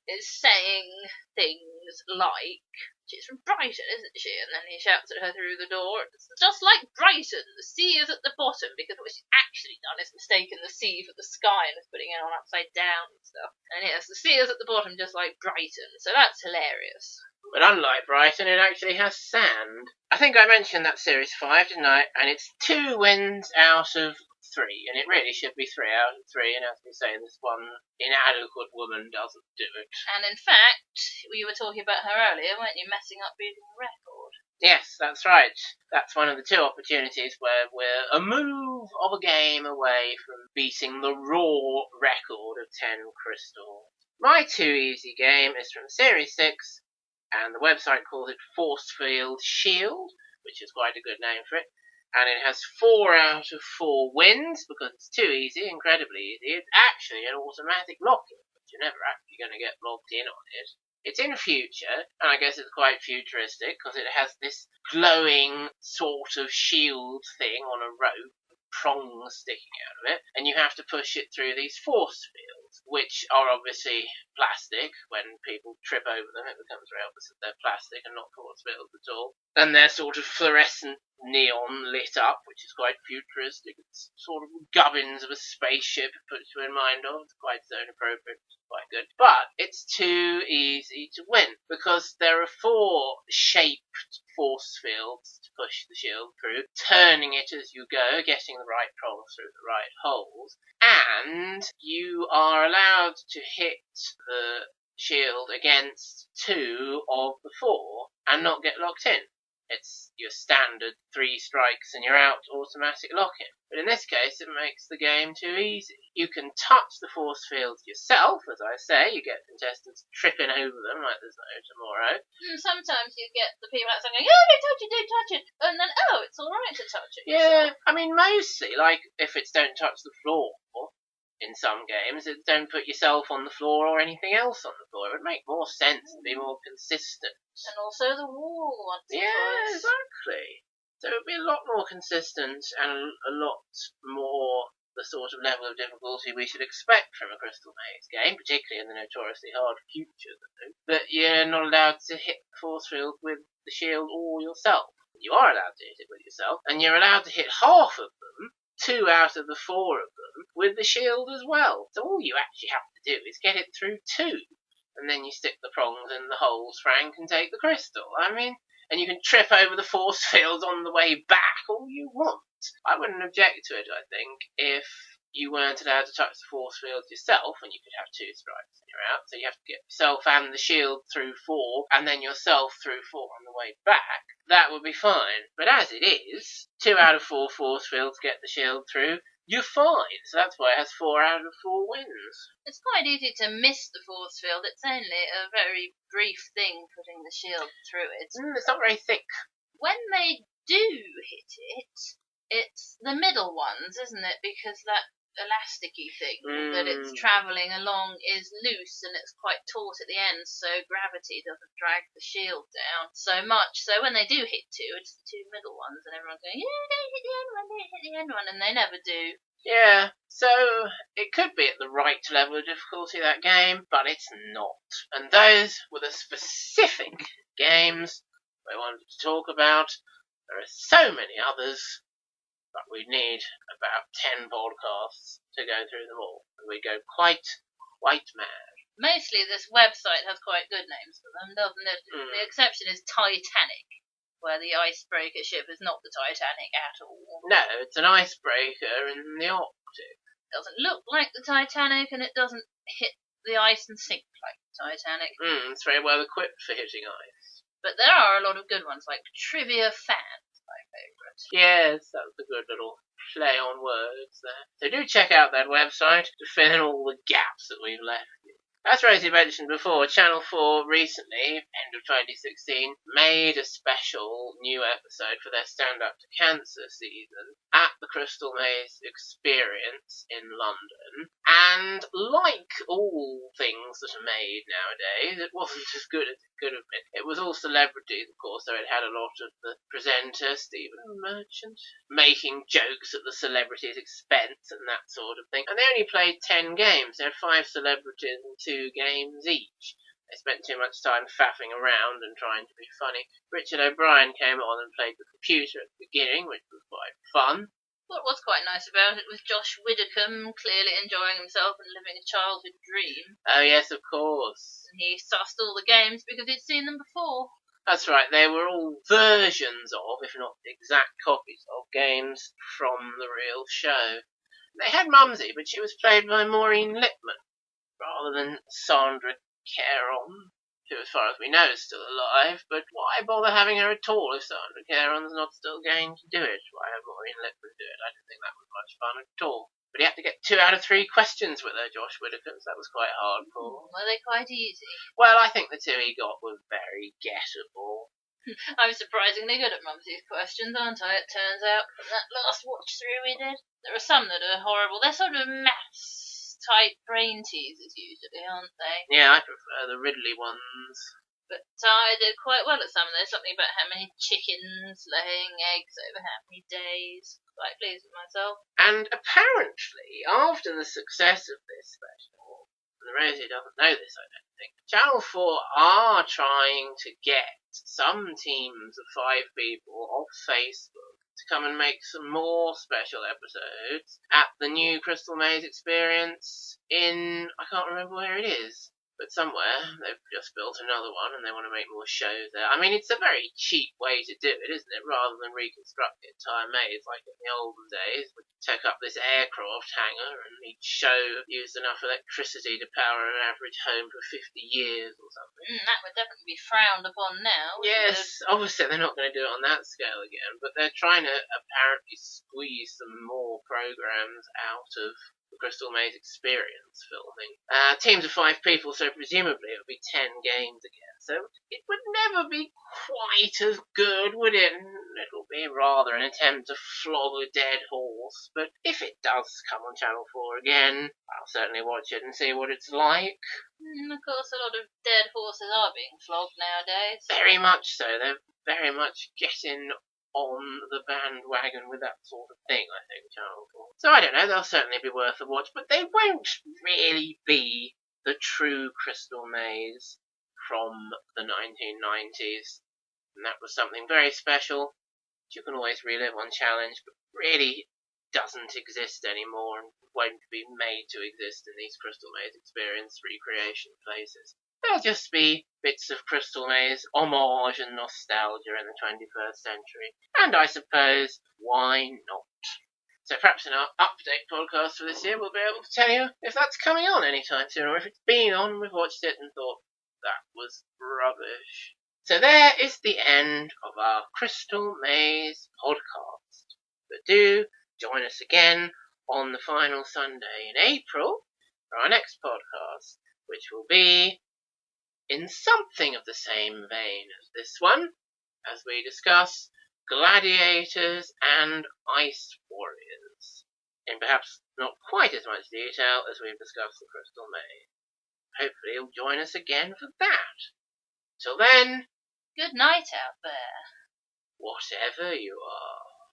is saying things like, "She's from Brighton, isn't she?" And then he shouts at her through the door, "It's just like Brighton. The sea is at the bottom," because what she's actually done is mistaken the sea for the sky and is putting it on upside down and stuff. And yes, the sea is at the bottom just like Brighton, so that's hilarious. But unlike Brighton, it actually has sand. I think I mentioned that Series 5, didn't I? And it's 2 wins out of 3, and it really should be 3 out of 3, and as we say, this one inadequate woman doesn't do it. And in fact, you were talking about her earlier, weren't you, messing up beating the record? Yes, that's right. That's one of the 2 opportunities where we're a move of a game away from beating the raw record of 10 crystals. My 2 easy game is from Series 6, and the website calls it Force Field Shield, which is quite a good name for it. And it has 4 out of 4 wins, because it's too easy, incredibly easy. It's actually an automatic lock-in, but you're never actually going to get logged in on it. It's in future, and I guess it's quite futuristic, because it has this glowing sort of shield thing on a rope, prongs sticking out of it, and you have to push it through these force fields, which are obviously plastic. When people trip over them, it becomes very obvious that they're plastic and not force fields at all. And they're sort of fluorescent neon lit up, which is quite futuristic. It's sort of gubbins of a spaceship, it puts you in mind of. It's quite zone appropriate, quite good. But it's too easy to win, because there are 4 shaped force fields to push the shield through, turning it as you go, getting the right prongs through the right holes, and you are allowed to hit the shield against 2 of the 4 and not get locked in. It's your standard 3 strikes and you're out automatic lock-in. But in this case, it makes the game too easy. You can touch the force fields yourself, as I say. You get contestants tripping over them like there's no tomorrow. Sometimes you get the people outside going, oh, don't touch it. And then, oh, it's all right to touch it yourself. Yeah, I mean, mostly, like, if it's don't touch the floor, in some games, it's don't put yourself on the floor or anything else on the floor. It would make more sense and be more consistent. And also the wall once or Yeah, twice. exactly. So it would be a lot more consistent and a lot more the sort of level of difficulty we should expect from a Crystal Maze game, particularly in the notoriously hard future, that you're not allowed to hit the force field with the shield or yourself. You are allowed to hit it with yourself, and you're allowed to hit half of them, 2 out of the 4 of them, with the shield as well. So all you actually have to do is get it through 2, and then you stick the prongs in the holes, Frank, and take the crystal. I mean, and you can trip over the force fields on the way back all you want. I wouldn't object to it, I think, if you weren't allowed to touch the force fields yourself, and you could have 2 strikes and you're out. So you have to get yourself and the shield through 4, and then yourself through 4 on the way back. That would be fine. But as it is, 2 out of 4 force fields get the shield through. You're fine. So that's why it has 4 out of 4 wins. It's quite easy to miss the force field. It's only a very brief thing putting the shield through it. It's not very thick. When they do hit it, it's the middle ones, isn't it? Because that elasticy thing that it's travelling along is loose and it's quite taut at the end, so gravity doesn't drag the shield down so much. So when they do hit 2, it's the 2 middle ones, and everyone's going, yeah, don't hit the end one, don't hit the end one, and they never do. Yeah, so it could be at the right level of difficulty, that game, but it's not. And those were the specific games I wanted to talk about. There are so many others, but we need about 10 podcasts to go through them all. And we go quite mad. Mostly this website has quite good names for them, doesn't it? The exception is Titanic, where the icebreaker ship is not the Titanic at all. No, it's an icebreaker in the Arctic. It doesn't look like the Titanic, and it doesn't hit the ice and sink like the Titanic. It's very well equipped for hitting ice. But there are a lot of good ones, like Trivia Fan. My favourite. Yes, that was a good little play on words there. So do check out that website to fill in all the gaps that we've left. As Rosie mentioned before, Channel 4 recently, end of 2016, made a special new episode for their Stand Up to Cancer season at the Crystal Maze Experience in London. And like all things that are made nowadays, it wasn't as good as it could have been. It was all celebrities, of course, so it had a lot of the presenter, Stephen Merchant, making jokes at the celebrities' expense and that sort of thing. And they only played 10 games. They had 5 celebrities and 2 games each. They spent too much time faffing around and trying to be funny. Richard O'Brien came on and played the computer at the beginning, which was quite fun. What was quite nice about it was Josh Widdicombe clearly enjoying himself and living a childhood dream. Oh yes, of course. And he sussed all the games because he'd seen them before. That's right, they were all versions of, if not exact copies of, games from the real show. They had Mumsy, but she was played by Maureen Lipman, rather than Sandra Caron, who, as far as we know, is still alive. But why bother having her at all if Sandra Caron's not still going to do it? Why have Maureen Lipman do it? I didn't think that was much fun at all. But he had to get 2 out of 3 questions with her, Josh Whittaker, so that was quite hardcore. Were they quite easy? Well, I think the 2 he got were very gettable. I'm surprisingly good at Mumsy's questions, aren't I? It turns out from that last watch through we did. There are some that are horrible. They're sort of maths type brain teasers usually, aren't they? Yeah, I prefer the Ridley ones. But I did quite well at some of those. Something about how many chickens laying eggs over how many days. Quite pleased with myself. And apparently, after the success of this special, and Rosie doesn't know this, I don't think, Channel 4 are trying to get some teams of 5 people off Facebook to come and make some more special episodes at the new Crystal Maze experience in, I can't remember where it is, but somewhere. They've just built another one and they want to make more shows there. I mean, it's a very cheap way to do it, isn't it? Rather than reconstruct the entire maze like in the olden days, we take up this aircraft hangar and each show used enough electricity to power an average home for 50 years or something. That would definitely be frowned upon now. Yes, obviously they're not going to do it on that scale again, but they're trying to apparently squeeze some more programs out of the Crystal Maze experience filming. Teams of 5 people, so presumably it would be 10 games again. So it would never be quite as good, would it? It'll be rather an attempt to flog a dead horse. But if it does come on Channel 4 again, I'll certainly watch it and see what it's like. Of course, a lot of dead horses are being flogged nowadays. Very much so. They're very much getting on the bandwagon with that sort of thing, I think, Channel 4. So I don't know, they'll certainly be worth a watch, but they won't really be the true Crystal Maze from the 1990s. And that was something very special, which you can always relive on Challenge, but really doesn't exist anymore and won't be made to exist in these Crystal Maze experience recreation places. There'll just be bits of Crystal Maze homage and nostalgia in the 21st century. And I suppose, why not? So perhaps in our update podcast for this year, we'll be able to tell you if that's coming on anytime soon, or if it's been on and we've watched it and thought, that was rubbish. So there is the end of our Crystal Maze podcast. But do join us again on the final Sunday in April for our next podcast, which will be in something of the same vein as this one, as we discuss gladiators and ice warriors, in perhaps not quite as much detail as we've discussed the Crystal Maze. Hopefully you'll join us again for that. Till then, good night out there. whatever you are.